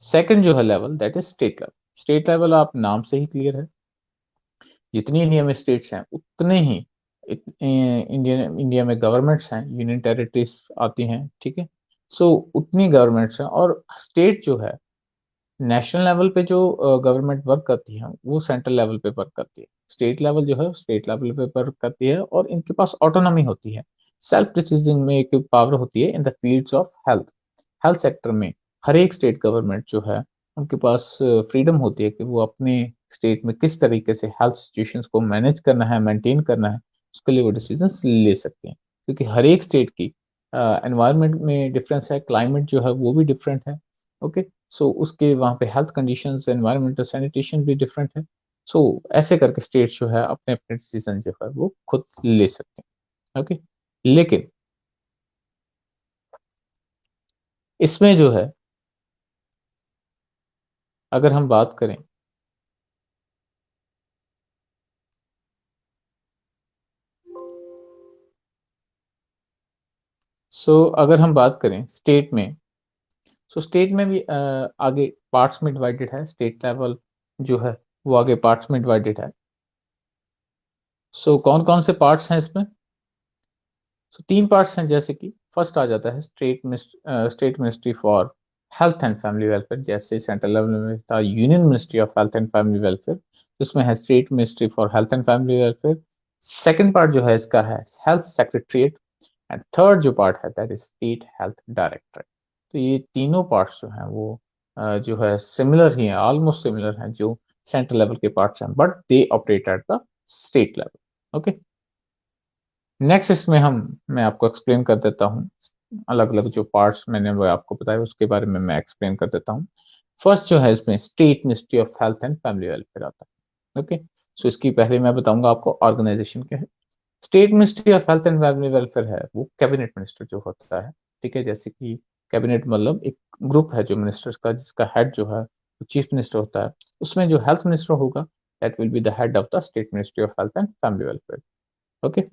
सेकंड जो है level that is state level. State level आप नाम से ही क्लियर है, जितनी इंडिया में स्टेट्स हैं उतने ही इंडिया में गवर्नमेंट्स हैं, यूनियन टेरिटरीज आती हैं, ठीक है। सो उतनी गवर्नमेंट्स हैं, और स्टेट जो है नेशनल लेवल पे जो गवर्नमेंट वर्क करती है वो सेंट्रल लेवल पे वर्क करती है। स्टेट लेवल जो है स्टेट लेवल पे वर्क करती है, और इनके पास ऑटोनॉमी होती है, सेल्फ डिसीजन में एक पावर होती है in the fields of health. Health sector में हर एक स्टेट गवर्नमेंट जो है उनके पास फ्रीडम होती है कि वो अपने स्टेट में किस तरीके से हेल्थ सिचुएशंस को मैनेज करना है, मेंटेन करना है, उसके लिए वो डिसीजंस ले सकते हैं। क्योंकि हर एक स्टेट की एनवायरनमेंट में डिफरेंस है, क्लाइमेट जो है वो भी डिफरेंट है। ओके, सो उसके वहाँ पे हेल्थ कंडीशंस, एनवायरमेंटल सैनिटेशन भी डिफरेंट है। सो ऐसे करके स्टेट जो है अपने अपने डिसीजन जो है वो खुद ले सकते हैं। ओके, लेकिन इसमें जो है अगर हम बात करें, अगर हम बात करें स्टेट में, स्टेट में भी आगे पार्ट्स में डिवाइडेड है। स्टेट लेवल जो है वो आगे पार्ट्स में डिवाइडेड है। कौन कौन से पार्ट्स हैं इसमें? 3 पार्ट्स हैं, जैसे कि फर्स्ट आ जाता है state ministry for health and family welfare. जैसे सेंट्रल लेवल में था union ministry of health and family welfare, इसमें है state ministry for health and family welfare. Second part जो है इसका है हेल्थ सेक्रेटरीट, एंड थर्ड जो पार्ट है that is state health directorate. तो ये तीनों पार्ट्स जो हैं वो जो है सिमिलर ही हैं, ऑलमोस्ट सिमिलर हैं जो सेंट्रल लेवल के पार्ट्स हैं, but they operate at the state level. Okay, next इसमें मैं आपको एक्सप्लेन कर देता हूँ अलग अलग जो पार्ट्स मैंने वो आपको बताया उसके बारे में मैं एक्सप्लेन कर देता हूँ। फर्स्ट जो है इसमें state ministry of health and family welfare आता है। ओके, इसकी पहले मैं बताऊंगा आपको ऑर्गेनाइजेशन क्या है। State ministry of health and family welfare है वो कैबिनेट मिनिस्टर जो होता है, ठीक है। जैसे कि कैबिनेट मतलब एक ग्रुप है जो मिनिस्टर्स का, जिसका हेड जो है चीफ मिनिस्टर होता है। उसमें जो हेल्थ मिनिस्टर होगा that will be the head of the state ministry of health and family welfare. Okay,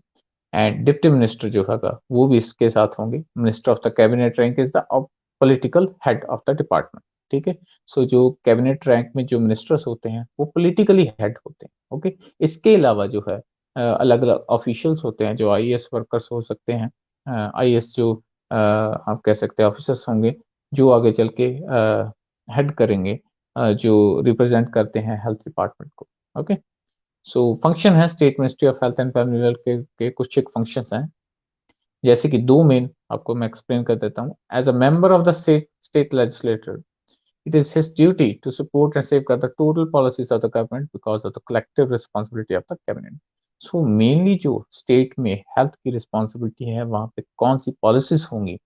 and deputy minister जो होगा वो भी इसके साथ होंगे। Minister of the cabinet rank is the political head of the department, ठीक है। जो कैबिनेट रैंक में जो मिनिस्टर्स होते हैं वो पॉलिटिकली हेड होते हैं। ओके, इसके अलावा जो है अलग अलग ऑफिशियल्स होते हैं जो आईएएस वर्कर्स हो सकते हैं, आईएएस जो आप कह सकते हैं ऑफिसर्स होंगे जो आगे चल के हेड करेंगे, जो रिप्रेजेंट करते हैं हेल्थ डिपार्टमेंट को। ओके, फंक्शन है state ministry of health and family welfare के कुछ एक फंक्शंस हैं, जैसे कि दो मेन आपको मैं एक्सप्लेन कर देता हूँ। As a member of the state legislator, it is his duty to support and safeguard the total policies of the government because of the collective responsibility of the cabinet. Mainly जो state में health की responsibility है, वहां पे कौन सी policies होंगी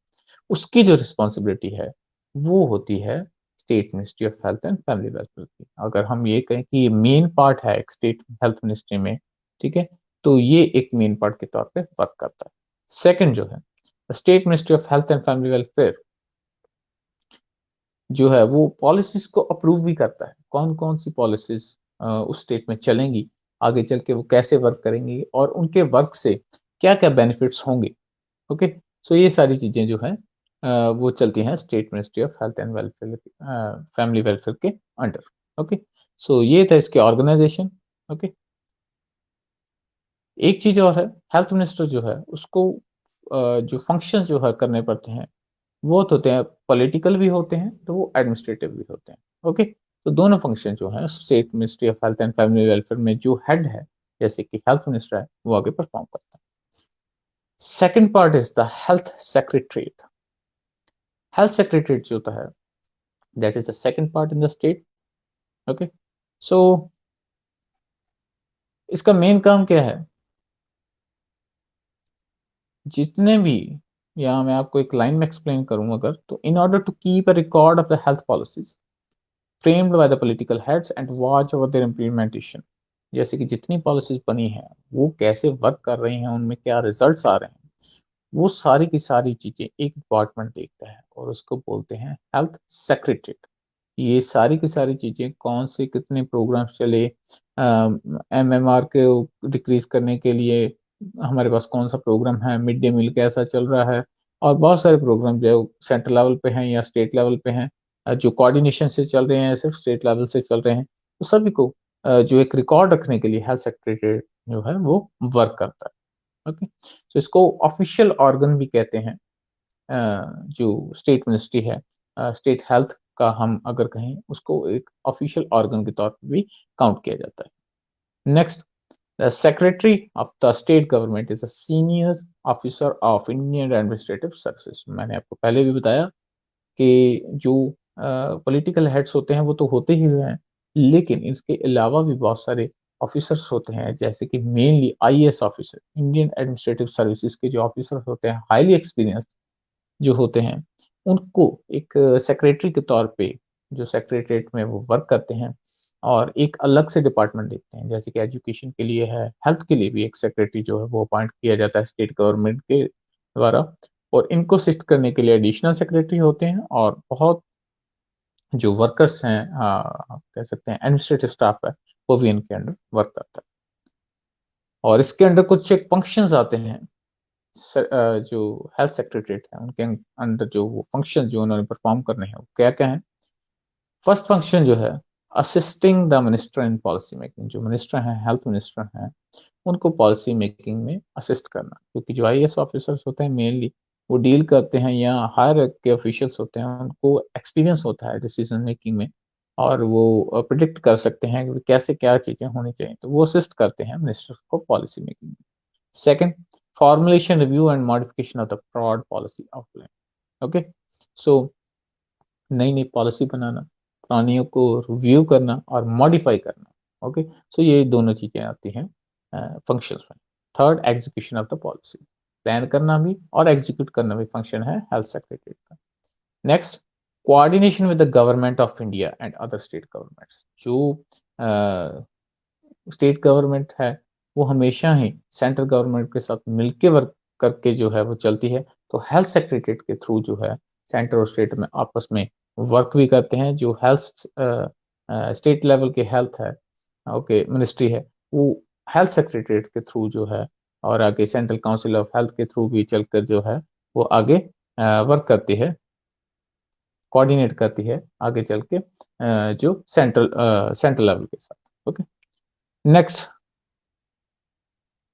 उसकी जो रिस्पॉन्सिबिलिटी है वो होती है state ministry of health and family welfare की। अगर हम ये कहें कि ये मेन पार्ट है एक स्टेट हेल्थ मिनिस्ट्री में, ठीक है, तो ये एक मेन पार्ट के तौर पे वर्क करता है। सेकंड जो है state ministry of health and family welfare जो है वो पॉलिसीज को अप्रूव भी करता है, कौन कौन सी पॉलिसीज उस स्टेट में चलेंगी, आगे चल के वो कैसे वर्क करेंगी और उनके वर्क से क्या क्या बेनिफिट्स होंगे। ओके, ये सारी चीजें जो है वो चलती हैं state ministry of health and welfare family welfare के अंडर। ओके, ये था इसके ऑर्गेनाइजेशन। ओके, एक चीज और है, हेल्थ मिनिस्टर जो है उसको जो फंक्शंस जो है करने पड़ते हैं वो तो होते हैं पॉलिटिकल भी होते हैं तो वो एडमिनिस्ट्रेटिव भी होते हैं। ओके, दोनों फंक्शन जो है state ministry of health and family welfare में जो हेड है जैसे कि हेल्थ मिनिस्टर है वो आगे परफॉर्म करता है। Second part is the health secretariat. Health secretariat जो होता है that is the second part in the state. Okay, so इसका मेन काम क्या है? जितने भी, यहाँ मैं आपको एक लाइन में एक्सप्लेन करूं अगर, तो in order to keep a record of the health policies framed by the political heads and watch over their implementation. जैसे कि जितनी पॉलिसीज बनी हैं वो कैसे वर्क कर रही हैं, उनमें क्या रिजल्ट्स आ रहे हैं, वो सारी की सारी चीजें एक डिपार्टमेंट देखता है और उसको बोलते हैं हेल्थ सेक्रेटरीट। ये सारी की सारी चीजें कौन से कितने प्रोग्राम्स चले, एमएमआर को डिक्रीज करने के लिए हमारे पास कौन सा प्रोग्राम है, मिड डे मील कैसा चल रहा है, और बहुत सारे प्रोग्राम जो सेंट्रल लेवल पे हैं या स्टेट लेवल पे हैं, जो कोऑर्डिनेशन से चल रहे हैं सिर्फ स्टेट लेवल से चल रहे हैं, तो सभी को जो एक रिकॉर्ड रखने के लिए हेल्थ सेक्रेटरी जो है वो वर्क करता है। ओके, तो इसको ऑफिशियल ऑर्गन भी कहते हैं। जो स्टेट मिनिस्ट्री है, स्टेट हेल्थ का हम अगर कहें, उसको एक ऑफिशियल ऑर्गन के तौर पे भी काउंट किया जाता है। Next, the secretary of the state government is the senior officer of Indian administrative services. मैंने आपको पहले भी बताया कि जो पॉलिटिकल हेड्स होते हैं वो तो होते ही हैं, लेकिन इसके अलावा भी बहुत सारे ऑफिसर्स होते हैं, जैसे कि mainly IAS officer, Indian administrative services के जो ऑफिसर्स होते हैं, हाईली एक्सपीरियंस्ड जो होते हैं, उनको एक सेक्रेटरी के तौर पे जो सेक्रेटरीट में वो वर्क करते हैं, और एक अलग से डिपार्टमेंट देखते हैं, जैसे कि एजुकेशन के लिए है, हेल्थ के लिए भी एक सेक्रेटरी जो है वो अपॉइंट किया जाता है स्टेट गवर्नमेंट के द्वारा, और इनको असिस्ट करने के लिए एडिशनल सेक्रेटरी होते हैं, और बहुत जो वर्कर्स हैं, कह सकते हैं एडमिनिस्ट्रेटिव स्टाफ है, वो भी इनके अंडर वर्क करता है। और इसके अंडर कुछ एक फंक्शंस आते हैं, जो हेल्थ सेक्रेटरीट है उनके अंदर जो वो फंक्शन जो उन्होंने परफॉर्म करने हैं वो क्या क्या है। फर्स्ट फंक्शन जो है, assisting the minister in policy making. जो मिनिस्टर हैं, हेल्थ मिनिस्टर हैं, उनको पॉलिसी मेकिंग में असिस्ट करना, क्योंकि जो आईएएस ऑफिसर्स होते हैं मेनली वो डील करते हैं, या हायर के ऑफिशियल्स होते हैं, उनको एक्सपीरियंस होता है डिसीजन मेकिंग में, और वो प्रिडिक्ट कर सकते हैं कि कैसे क्या चीजें होनी चाहिए, तो वो असिस्ट करते हैं मिनिस्टर को पॉलिसी मेकिंग में। Second, formulation, review, and modification of the broad policy outline. Okay, so नई नई पॉलिसी बनाना, पुरानियों को रिव्यू करना और मॉडिफाई करना। ओके, सो ये दोनों चीजें आती हैं फंक्शंस में। Third, execution of the policy, plan करना भी और एग्जीक्यूट करना भी फंक्शन है हेल्थ सेक्रेटरी का। Next, coordination with the government of India and other state governments. जो स्टेट गवर्नमेंट है वो हमेशा ही सेंट्रल गवर्नमेंट के साथ मिलके वर्क करके जो है वो चलती है, तो हेल्थ सेक्रेटरीट के थ्रू जो है सेंटर और स्टेट में आपस में वर्क भी करते हैं। जो हेल्थ स्टेट लेवल के हेल्थ है, ओके, मिनिस्ट्री है, वो हेल्थ सेक्रेटरीट के थ्रू जो है, और आगे सेंट्रल काउंसिल ऑफ हेल्थ के थ्रू भी चलकर जो है वो आगे वर्क करती है, कोऑर्डिनेट करती है आगे चल के जो सेंट्रल लेवल के साथ। Okay, next,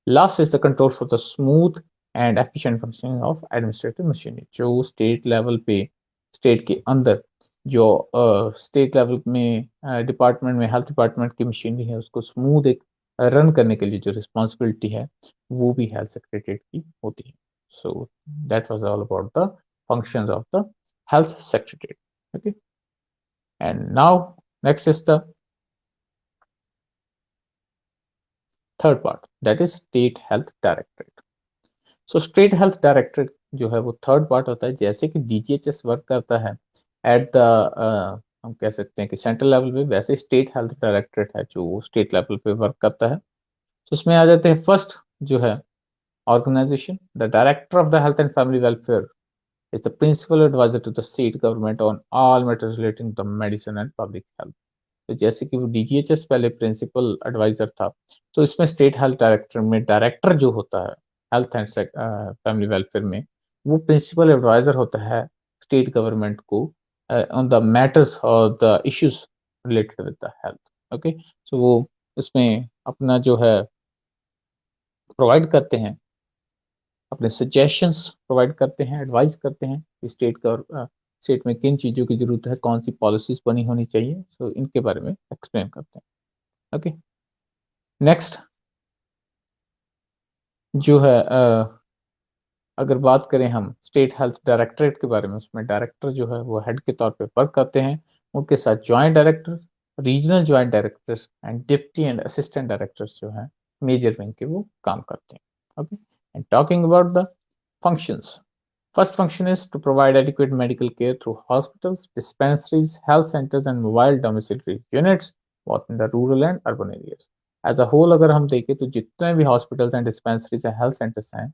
last is the control for the smooth and efficient functioning of administrative machinery. जो स्टेट लेवल पे, स्टेट के अंदर जो स्टेट लेवल में डिपार्टमेंट में हेल्थ डिपार्टमेंट की मशीनरी है, उसको स्मूथ एक रन करने के लिए जो रिस्पॉन्सिबिलिटी है वो भी हेल्थ सेक्रेटरी की होती है। सो that was all about the functions of the health secretary. Okay, and now next is the third part, that is state health directorate. So state health directorate जो है वो थर्ड पार्ट होता है। जैसे कि डीजीएचएस वर्क करता है at the, हम कह सकते हैं कि सेंट्रल लेवल पे, वैसे स्टेट हेल्थ डायरेक्टरेट है जो स्टेट लेवल पे वर्क करता है। तो इसमें आ जाते हैं फर्स्ट जो है organization, the director of the health and family welfare is the principal advisor to the state government on all matters relating to medicine and public health. तो जैसे कि वो डीजीएचएस पहले प्रिंसिपल एडवाइजर था, तो इसमें स्टेट हेल्थ डायरेक्टर में director जो होता है हेल्थ एंड फैमिली वेलफेयर में, वो प्रिंसिपल एडवाइजर होता है स्टेट गवर्नमेंट को ऑन द मैटर्स और the issues related with the health. Okay, so वो इसमें अपना जो है प्रोवाइड करते हैं, अपने सजेशंस प्रोवाइड करते हैं, एडवाइस करते हैं कि स्टेट में किन चीज़ों की ज़रूरत है, कौन सी पॉलिसीज़ बनी होनी चाहिए, सो इनके बारे में एक्सप्लेन करते हैं। ओके, नेक्स्ट जो है अगर बात करें हम स्टेट हेल्थ डायरेक्टरेट के बारे में, उसमें डायरेक्टर जो है वो हेड के तौर पे वर्क करते हैं, उनके साथ joint directors, regional joint directors and deputy and assistant directors जो हैं मेजर विंग के, वो काम करते हैं। Okay, and talking about the functions. First function is to provide adequate medical care through hospitals, dispensaries, health centers, and mobile domiciliary units, both in the rural and urban areas. As a whole अगर हम देखें तो जितने भी hospitals and dispensaries हैं, health centres हैं,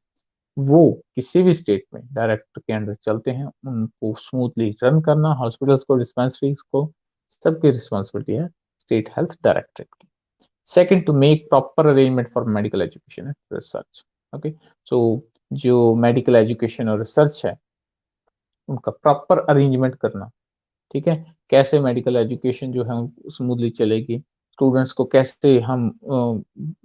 वो किसी भी स्टेट में डायरेक्ट के अंडर चलते हैं। उनको स्मूथली रन करना, हॉस्पिटल्स को, डिस्पेंसरीज को, सबकी रिस्पॉन्सिबिलिटी है स्टेट हेल्थ डायरेक्टरेट की। Second, to make proper arrangement for medical education and research. Okay, so जो मेडिकल एजुकेशन और रिसर्च है, उनका प्रॉपर अरेंजमेंट करना। ठीक है, कैसे मेडिकल एजुकेशन जो है स्मूथली चलेगी, स्टूडेंट्स को कैसे हम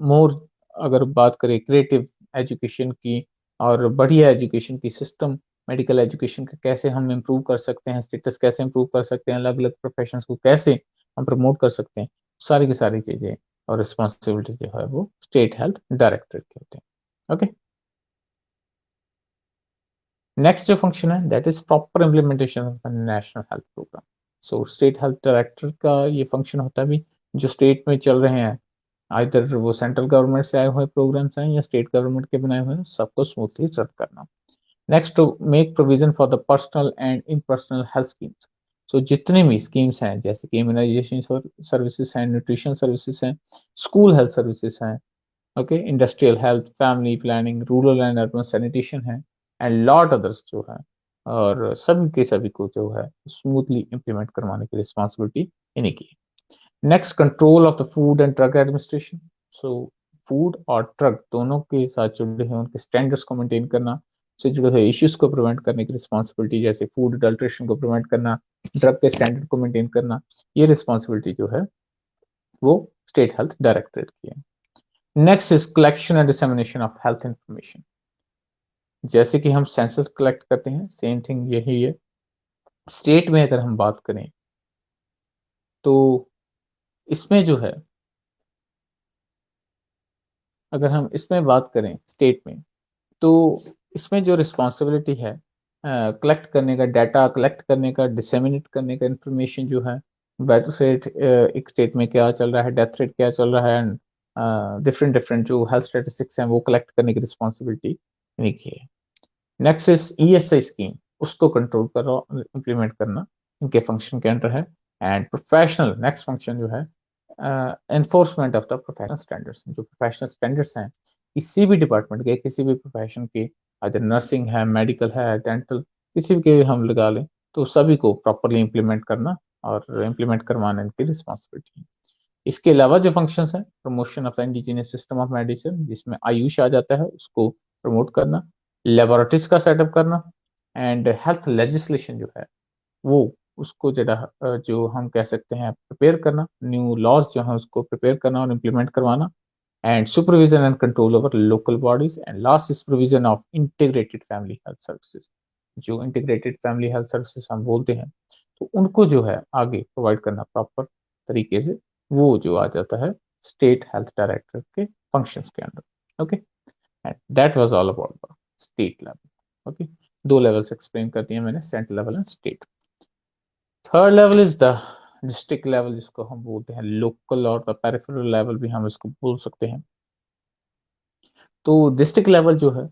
मोर, अगर बात करें क्रिएटिव एजुकेशन की और बढ़िया एजुकेशन की सिस्टम, मेडिकल एजुकेशन का कैसे हम इम्प्रूव कर सकते हैं, स्टेटस कैसे इम्प्रूव कर सकते हैं, अलग अलग प्रोफेशंस को कैसे हम प्रमोट कर सकते हैं, सारी की सारी चीजें और रिस्पॉन्सिबिलिटी जो है वो स्टेट हेल्थ डायरेक्टरेट के होते हैं। ओके, नेक्स्ट जो फंक्शन है that is proper implementation of national health programme. So state health director का ये फंक्शन होता है भी, जो स्टेट में चल रहे हैं, आइदर वो सेंट्रल गवर्नमेंट से आए हुए प्रोग्राम्स हैं या स्टेट गवर्नमेंट के बनाए हुए हैं, सबको स्मूथली रन करना। Next, to make provision for the personal and impersonal health schemes. So जितने भी स्कीम्स हैं, जैसे कि इम्यूनाइजेशन सर्विसेज हैं, न्यूट्रिशन सर्विसेज हैं, स्कूल हेल्थ सर्विसेज हैं, okay, industrial health, family planning, rural and urban sanitation है, एंड लॉट अदर्स जो है, और सभी के सभी को जो है स्मूथली इंप्लीमेंट करवाने की रिस्पॉन्सिबिलिटी इन्हीं की है। Next, control of the food and drug administration. So food और ड्रग दोनों के साथ जुड़े हैं, उनके स्टैंडर्ड्स को मेंटेन करना, से जुड़े हुए इश्यूज को प्रिवेंट करने की रिस्पॉन्सिबिलिटी, जैसे फूड अडल्ट्रेशन को प्रिवेंट करना, ड्रग के स्टैंडर्ड को मेंटेन करना, ये रिस्पॉन्सिबिलिटी जो है वो स्टेट हेल्थ डायरेक्टरेट की है। Next is collection and dissemination of health information. जैसे कि हम सेंसस कलेक्ट करते हैं, सेम थिंग यही है। स्टेट में अगर हम बात करें तो इसमें जो है, अगर हम इसमें बात करें स्टेट में, तो इसमें जो रिस्पॉन्सिबिलिटी है कलेक्ट करने का, डाटा कलेक्ट करने का, डिसेमिनेट करने का, इंफॉर्मेशन जो है, बर्थ रेट एक स्टेट में क्या चल रहा है, डेथ रेट क्या चल रहा है, एंड डिफरेंट डिफरेंट जो हेल्थ स्टेटिस्टिक्स हैं वो कलेक्ट करने की रिस्पॉन्सिबिलिटी इन्हीं की है। नेक्स्ट इज ईएसआई स्कीम, उसको कंट्रोल करो, इम्प्लीमेंट करना इनके फंक्शन के अंडर है। एंड प्रोफेशनल, नेक्स्ट फंक्शन जो है enforcement of the professional standards. जो प्रोफेशनल स्टैंडर्ड्स हैं किसी भी डिपार्टमेंट के, किसी भी प्रोफेशन के, अगर नर्सिंग है, मेडिकल है, डेंटल, किसी भी के हम लगा लें, तो सभी को प्रॉपरली इम्प्लीमेंट करना और इम्प्लीमेंट करवाना इनकी रिस्पॉन्सिबिलिटी है। इसके अलावा जो फंक्शंस हैं, promotion of indigenous system of medicine, जिसमें आयुष आ जाता है, उसको प्रमोट करना, लेबोरेटरीज का सेटअप करना, एंड हेल्थ लेजिस्लेशन जो है वो उसको जो हम कह सकते हैं प्रिपेयर करना, न्यू लॉज जो है उसको प्रिपेयर करना और इम्प्लीमेंट करवाना, and supervision and control over local bodies, and last is provision of integrated family health services. जो इंटीग्रेटेड फैमिली हेल्थ सर्विसेज हम बोलते हैं, तो उनको जो है आगे प्रोवाइड करना प्रॉपर तरीके से, वो जो आ जाता है स्टेट हेल्थ डायरेक्टर के फंक्शंस के अंदर। Okay, and that was all about the state level. Okay, दो लेवल्स एक्सप्लेन कर दिए मैंने, central level and state. Third level is the district level, जिसको हम बोलते हैं लोकल, और द पेरिफेरल लेवल भी हम इसको बोल सकते हैं। तो डिस्ट्रिक्ट लेवल जो है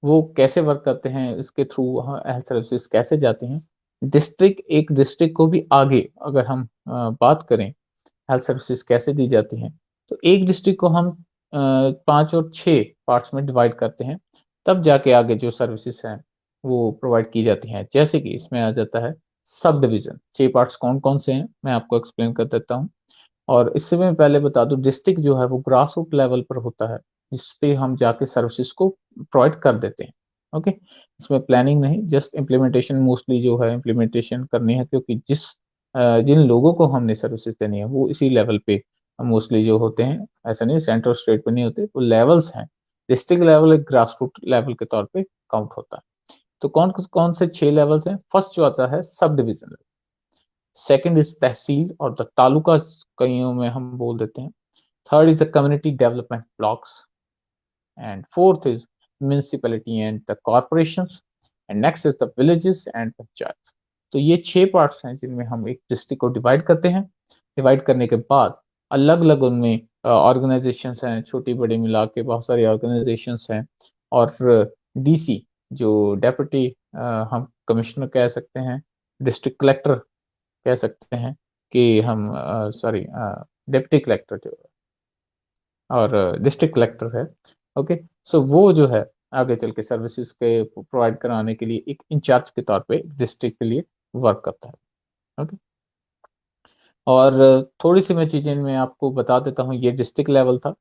वो कैसे वर्क करते हैं, इसके थ्रू हेल्थ सर्विसेज कैसे जाते हैं। डिस्ट्रिक्ट, एक डिस्ट्रिक्ट को भी आगे अगर हम बात करें हेल्थ सर्विसेज कैसे दी जाती हैं, तो एक डिस्ट्रिक्ट को हम 5 और 6 पार्ट्स में डिवाइड करते हैं, तब जाके आगे जो सर्विसेज हैं वो प्रोवाइड की जाती हैं। जैसे कि इसमें आ जाता है सब डिवीजन। 6 पार्ट्स कौन कौन से हैं मैं आपको एक्सप्लेन कर देता हूँ। और इससे मैं पहले बता दूं, डिस्ट्रिक्ट जो है वो ग्रास रूट लेवल पर होता है, जिसपे हम जाके सर्विसेज को प्रोवाइड कर देते हैं। ओके, इसमें प्लानिंग नहीं, जस्ट इम्प्लीमेंटेशन मोस्टली जो है इम्प्लीमेंटेशन करनी है, क्योंकि जिन लोगों को हमने सर्विसेज देनी है वो इसी लेवल पे मोस्टली जो होते हैं। ऐसा नहीं सेंट्रल स्टेट पे नहीं होते, वो लेवल्स हैं। डिस्ट्रिक्ट लेवल एक ग्रास रूट लेवल के तौर पे काउंट होता है। तो कौन कौन से 6 लेवल्स हैं? फर्स्ट जो आता है सब डिविजन, सेकंड इज तहसील और द तालुका, कईयों में हम बोल देते हैं। Third is the community development blocks, and fourth is municipality and the corporations, and next is the villages and panchayat. तो ये 6 पार्ट्स हैं जिनमें हम एक डिस्ट्रिक्ट को डिवाइड करते हैं। डिवाइड करने के बाद अलग अलग उनमें ऑर्गेनाइजेशंस हैं, छोटी बड़ी मिला के बहुत सारी ऑर्गेनाइजेशंस हैं। और डीसी, जो डेप्यूटी हम कमिश्नर कह सकते हैं, डिस्ट्रिक्ट कलेक्टर कह सकते हैं, कि हम सॉरी डिप्टी कलेक्टर जो है, और डिस्ट्रिक्ट कलेक्टर है। ओके, सो वो जो है आगे चल के सर्विसेज के प्रोवाइड कराने के लिए एक इंचार्ज के तौर पे डिस्ट्रिक्ट के लिए वर्क करता है। ओके, और थोड़ी सी मैं चीजें मैं आपको बता देता हूँ, ये डिस्ट्रिक्ट लेवल था।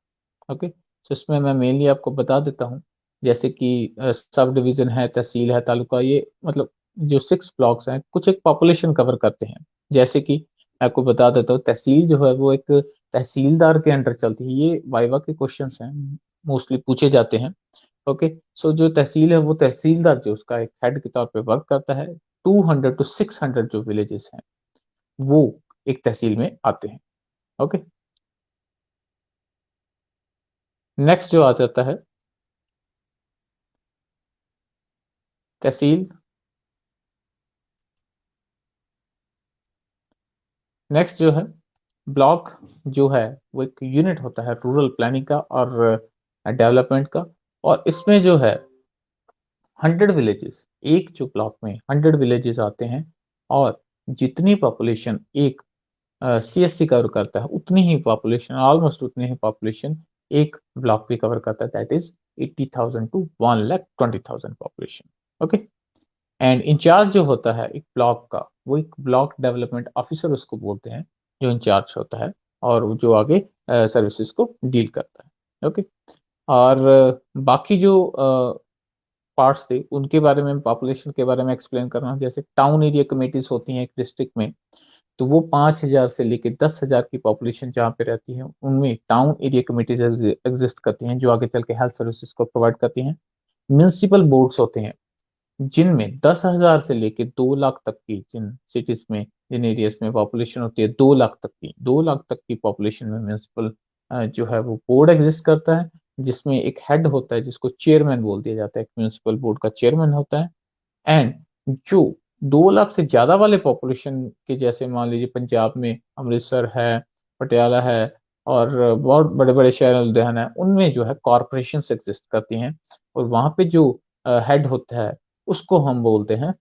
ओके, तो इसमें मैं मेनली आपको बता देता हूँ, जैसे कि सब डिवीजन है, तहसील है, तालुका, ये मतलब जो 6 ब्लॉक्स हैं कुछ एक पॉपुलेशन कवर करते हैं। जैसे कि आपको बता देता हूँ, तहसील जो है वो एक तहसीलदार के अंडर चलती है। ये वाइवा के क्वेश्चंस हैं, मोस्टली पूछे जाते हैं। ओके, सो जो तहसील है वो तहसीलदार जो उसका एक हेड के तौर पे वर्क करता है। 200 to 600 जो विलेजेस हैं वो एक तहसील में आते हैं। ओके, नेक्स्ट जो आ जाता है तहसील। नेक्स्ट जो है ब्लॉक, जो है वो एक यूनिट होता है रूरल प्लानिंग का और डेवलपमेंट का। और इसमें जो है 100 विलेजेस, एक जो ब्लॉक में 100 विलेजेस आते हैं, और जितनी पॉपुलेशन एक सीएससी कवर करता है उतनी ही पॉपुलेशन, ऑलमोस्ट उतनी ही पॉपुलेशन एक ब्लॉक भी कवर करता है, that is 80,000 to 1,20,000 population. Okay, and in charge जो होता है एक ब्लॉक का, वो एक ब्लॉक डेवलपमेंट ऑफिसर उसको बोलते हैं, जो इंचार्ज होता है और वो जो आगे सर्विसेज को डील करता है। ओके, और बाकी जो पार्ट्स थे उनके बारे में, पॉपुलेशन के बारे में एक्सप्लेन कर रहा हूँ। जैसे टाउन एरिया कमेटीज होती हैं एक डिस्ट्रिक्ट में, तो वो 5,000 से लेके 10,000 की पॉपुलेशन जहाँ पे रहती है उनमें टाउन एरिया कमेटीज एग्जिस्ट करती हैं, जो आगे चल के हेल्थ सर्विसेज को प्रोवाइड करती हैं। म्यूनिसिपल बोर्ड्स होते हैं जिनमें 10,000 से लेके 2 लाख तक की, जिन सिटीज में, जिन एरियाज में पॉपुलेशन होती है 2 लाख तक की, 2 लाख तक की पॉपुलेशन में म्यूनिसिपल जो है वो बोर्ड एग्जिस्ट करता है, जिसमें एक हेड होता है जिसको चेयरमैन बोल दिया जाता है, म्यूनिसिपल बोर्ड का चेयरमैन होता है। एंड जो 2 लाख से ज्यादा वाले पॉपुलेशन के, जैसे मान लीजिए पंजाब में अमृतसर है, पटियाला है, और बहुत बड़े बड़े शहर लुधियाना है, उनमें जो है कॉरपोरेशन एग्जिस्ट करती हैं, और वहां पे जो हेड होता है उसको हम बोलते हैं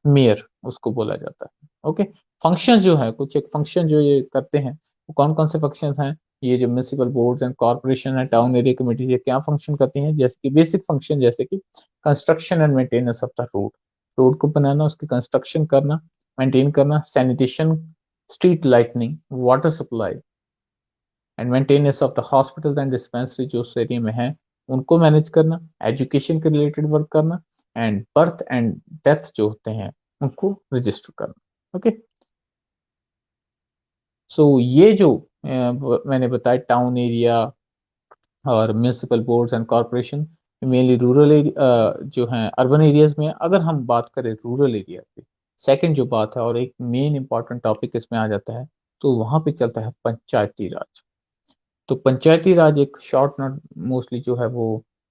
मेयर, उसको बोला जाता है। ओके, फंक्शंस जो है, कुछ एक फंक्शन जो ये करते हैं, वो कौन कौन से फंक्शंस हैं? ये जो म्यूनिसिपल बोर्ड्स एंड कॉर्पोरेशन है, टाउन एरिया कमेटीज, ये क्या फंक्शन करती हैं? जैसे कि बेसिक फंक्शन, जैसे कि construction and maintenance of the road, road को बनाना, उसकी कंस्ट्रक्शन करना, मेंटेन करना, sanitation, street lightning, water supply, and maintenance of the hospitals and dispensary जो उस एरिया में है उनको मैनेज करना, एजुकेशन के रिलेटेड वर्क करना, एंड बर्थ एंड डेथ जो होते हैं उनको रजिस्टर करना। ओके, सो ये जो मैंने बताया टाउन एरिया और municipal boards and corporation, mainly rural जो हैं अर्बन एरियाज में। अगर हम बात करें रूरल एरिया पे, सेकंड जो बात है और एक मेन इंपॉर्टेंट टॉपिक इसमें आ जाता है, तो वहां पे चलता है पंचायती राज। तो पंचायती राज एक शॉर्ट नोट मोस्टली जो है वो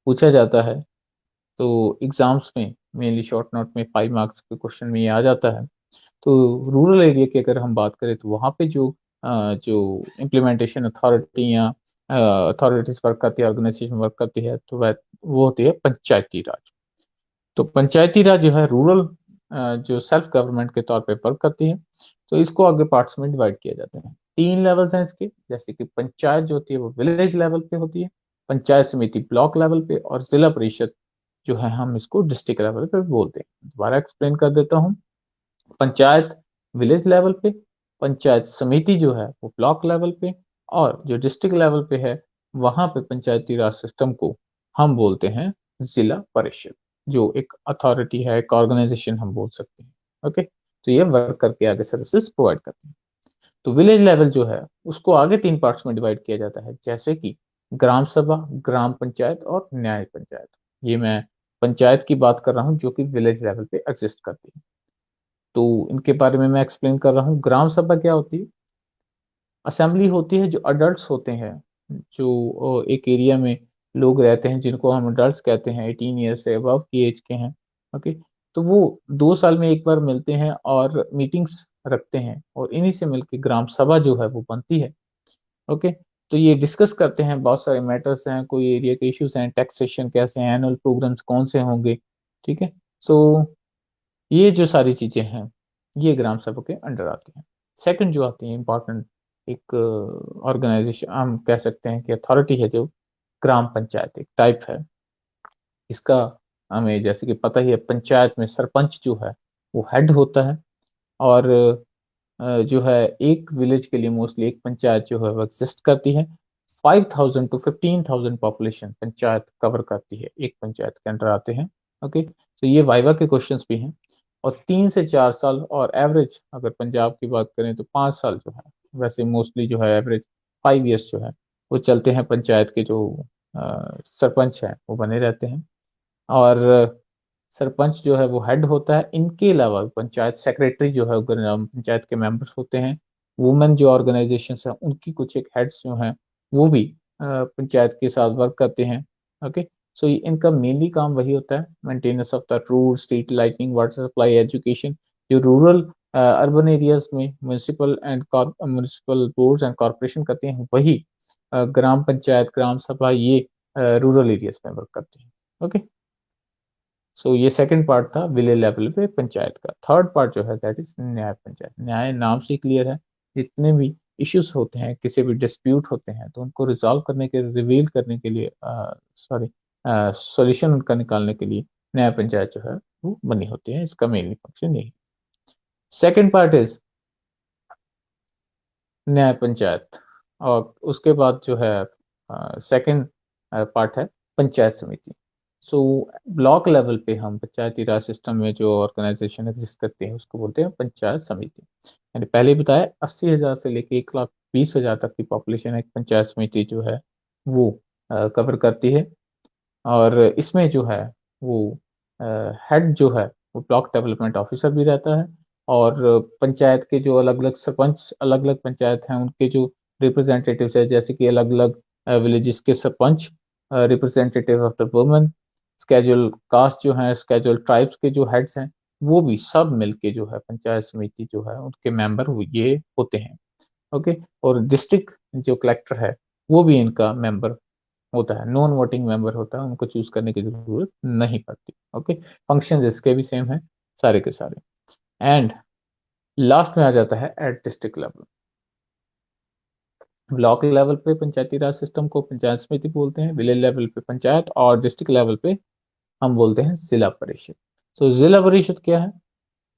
पूछा जाता है, तो एग्जाम्स में मेनली शॉर्ट नोट में 5 मार्क्स के क्वेश्चन में ये आ जाता है। तो रूरल एरिया की अगर हम बात करें तो वहाँ पे जो इम्प्लीमेंटेशन अथॉरिटी या अथॉरिटीज वर्क करती है, ऑर्गेनाइजेशन वर्क करती है, तो वह वो होती है पंचायती राज। तो पंचायती राज जो है रूरल जो सेल्फ गवर्नमेंट के तौर पे वर्क करती है। तो इसको आगे पार्ट्स में डिवाइड किया जाता है। 3 लेवल्स हैं इसके, जैसे कि पंचायत जो होती है वो विलेज लेवल पे होती है, पंचायत समिति ब्लॉक लेवल पे, और जिला परिषद जो है हम इसको डिस्ट्रिक्ट लेवल पे बोलते हैं। दोबारा एक्सप्लेन कर देता हूँ। पंचायत विलेज लेवल पे, पंचायत समिति जो है वो ब्लॉक लेवल पे, और जो डिस्ट्रिक्ट लेवल पे है वहां पे पंचायती राज सिस्टम को हम बोलते हैं जिला परिषद, जो एक अथॉरिटी है, एक ऑर्गेनाइजेशन हम बोल सकते हैं। ओके, तो ये वर्क करके आगे सर्विसेज प्रोवाइड करते हैं। तो विलेज लेवल जो है उसको आगे 3 पार्ट्स में डिवाइड किया जाता है, जैसे कि ग्राम सभा, ग्राम पंचायत और न्याय पंचायत। ये मैं पंचायत की बात कर रहा हूँ जो कि विलेज लेवल पे एग्जिस्ट करती है। तो इनके बारे में मैं एक्सप्लेन कर रहा हूँ। ग्राम सभा क्या होती है? असेंबली होती है, जो अडल्ट्स होते हैं, जो एक एरिया में लोग रहते हैं जिनको हम अडल्ट्स कहते हैं, 18 ईयर से अबव की एज के हैं। ओके, तो वो 2 साल में एक बार मिलते हैं और मीटिंग्स रखते हैं, और इन्हीं से मिलकर ग्राम सभा जो है वो बनती है। ओके, तो ये डिस्कस करते हैं, बहुत सारे मैटर्स हैं, कोई एरिया के इश्यूज हैं, टैक्सेशन कैसे हैं, एनुअल प्रोग्राम्स कौन से होंगे। ठीक है, सो ये जो सारी चीजें हैं ये ग्राम सभा के अंडर आती हैं। सेकंड जो आती है इंपॉर्टेंट, एक ऑर्गेनाइजेशन, हम कह सकते हैं कि अथॉरिटी है जो ग्राम पंचायत एक टाइप है। इसका हमें जैसे कि पता ही है, पंचायत में सरपंच जो है वो हेड होता है, और जो है एक विलेज के लिए मोस्टली एक पंचायत जो है वो एग्जिस्ट करती है। 5000 टू 15,000 पॉपुलेशन पंचायत कवर करती है, एक पंचायत के अंडर आते हैं। ओके, तो ये वाइवा के क्वेश्चंस भी हैं। और 3 से 4 साल, और एवरेज अगर पंजाब की बात करें तो 5 साल जो है, वैसे मोस्टली जो है एवरेज 5 इयर्स जो है वो चलते हैं। पंचायत के जो सरपंच हैं वो बने रहते हैं, और सरपंच जो है वो हेड होता है। इनके अलावा पंचायत सेक्रेटरी जो है ग्राम पंचायत के मेंबर्स होते हैं। वुमेन जो ऑर्गेनाइजेशंस हैं उनकी कुछ एक हेड्स जो हैं वो भी पंचायत के साथ वर्क करते हैं। ओके, सो इनका मेनली काम वही होता है, maintenance of the road, street lighting, water supply, education. जो रूरल अर्बन एरियाज में म्यूनिसिपल बोर्ड्स एंड कॉरपोरेशन करते हैं, वही ग्राम पंचायत, ग्राम सभा, ये रूरल एरियाज में वर्क करते हैं। ओके, सो ये सेकंड पार्ट था विलेज लेवल पे पंचायत का। थर्ड पार्ट जो है दैट इज न्याय पंचायत। न्याय नाम से क्लियर है, जितने भी इश्यूज होते हैं, किसी भी डिस्प्यूट होते हैं, तो उनको रिजॉल्व करने के, रिवील करने के लिए, सॉरी, सॉल्यूशन उनका निकालने के लिए न्याय पंचायत जो है वो बनी होती है। इसका मेनली फंक्शन यही। सेकंड पार्ट इज न्याय पंचायत, और उसके बाद जो है सेकंड पार्ट है पंचायत समिति। सो ब्लॉक लेवल पे हम पंचायती राज सिस्टम में जो ऑर्गेनाइजेशन एग्जिस्ट करते हैं उसको बोलते हैं पंचायत समिति। मैंने पहले ही बताया 80,000 से लेके 1,20,000 तक की पॉपुलेशन एक पंचायत समिति जो है वो कवर करती है। और इसमें जो है वो हेड जो है वो ब्लॉक डेवलपमेंट ऑफिसर भी रहता है। और पंचायत के जो अलग अलग सरपंच, अलग अलग पंचायत हैं उनके जो रिप्रेजेंटेटिव्स है, जैसे कि अलग अलग विलेजेस के sarpanch, representative of the women, schedule caste जो है, स्केड्यूल ट्राइब्स के जो हेड्स हैं, वो भी सब मिलके जो है पंचायत समिति जो है उनके मेंबर ये होते हैं। ओके, और डिस्ट्रिक्ट जो कलेक्टर है वो भी इनका मेंबर होता है, नॉन वोटिंग मेंबर होता है, उनको चूज करने की जरूरत नहीं पड़ती। ओके, फंक्शन इसके भी सेम है सारे के सारे। एंड लास्ट में आ जाता है at district level. Block level पे पंचायती राज सिस्टम को पंचायत समिति बोलते हैं, विलेज लेवल पे पंचायत, और डिस्ट्रिक्ट लेवल पे हम बोलते हैं जिला परिषद। सो जिला परिषद क्या है?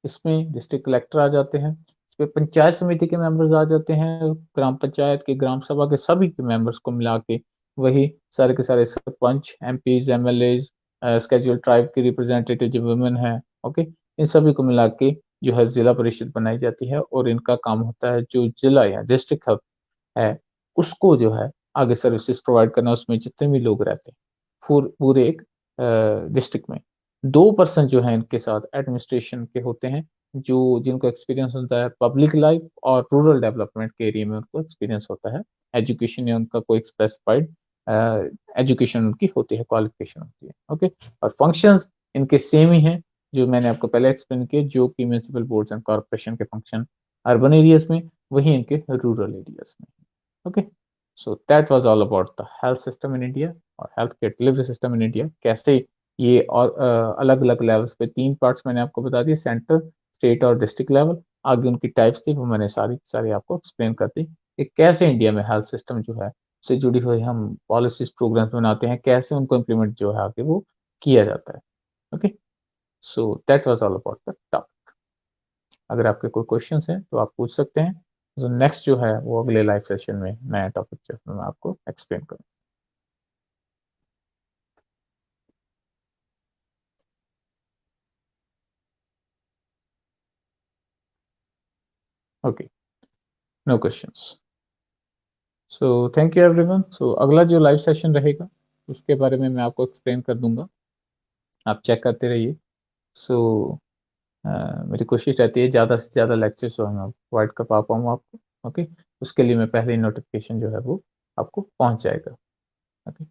इसमें डिस्ट्रिक्ट कलेक्टर आ जाते हैं, इसमें पंचायत समिति के मेंबर्स आ जाते हैं, ग्राम पंचायत के, ग्राम सभा के सभी के मेंबर्स को मिला के वही सारे के सारे sarpanch, MPs, MLA, schedule tribe की रिप्रेजेंटेटिव जो वुमेन है, ओके, इन सभी को मिला के जो है जिला परिषद बनाई जाती है। और इनका काम होता है जो जिला या डिस्ट्रिक्ट है उसको जो है आगे सर्विसेज प्रोवाइड करना, उसमें जितने भी लोग रहते हैं पूरे एक डिस्ट्रिक्ट में। 2% जो है इनके साथ एडमिनिस्ट्रेशन के होते हैं, जो जिनको एक्सपीरियंस होता है पब्लिक लाइफ और रूरल डेवलपमेंट के एरिया में उनको एक्सपीरियंस होता है। एजुकेशन या उनका कोई स्पेसिफाइड एजुकेशन उनकी होती है, क्वालिफिकेशन होती है। ओके, और फंक्शंस इनके सेम ही हैं जो मैंने आपको पहले एक्सप्लेन किए, जो कि म्यूनिसिपल बोर्ड्स एंड कॉर्पोरेशन के फंक्शन अर्बन एरियाज में, वही इनके रूरल एरियाज में। Okay, so that was all about the health system in India और health care delivery system in India. कैसे ये और अलग अलग लेवल्स पे, 3 पार्ट्स मैंने आपको बता दिए, सेंटर, स्टेट और डिस्ट्रिक्ट लेवल। आगे उनकी टाइप्स थी वो मैंने सारी सारी आपको एक्सप्लेन कर दी कि कैसे इंडिया में हेल्थ सिस्टम जो है से जुड़ी हुई हम पॉलिसीज प्रोग्राम्स बनाते हैं, कैसे उनको इम्प्लीमेंट जो है आगे वो किया जाता है। Okay, so that was all about the topic. अगर आपके कोई क्वेश्चन हैं तो आप पूछ सकते हैं। तो नेक्स्ट जो है वो अगले लाइव सेशन में नया टॉपिक जो है मैं आपको एक्सप्लेन करूँ। Okay, no questions. So thank you everyone. So अगला जो लाइव सेशन रहेगा उसके बारे में मैं आपको एक्सप्लेन कर दूंगा, आप चेक करते रहिए। सो मेरी कोशिश रहती है ज़्यादा से ज़्यादा लेक्चर्स जो है मैं प्रोवाइड कर पाऊँ आपको। ओके, उसके लिए मैं पहले ही नोटिफिकेशन जो है वो आपको पहुंच जाएगा। Okay,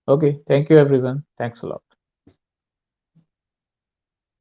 okay, thank you everyone, thanks a lot.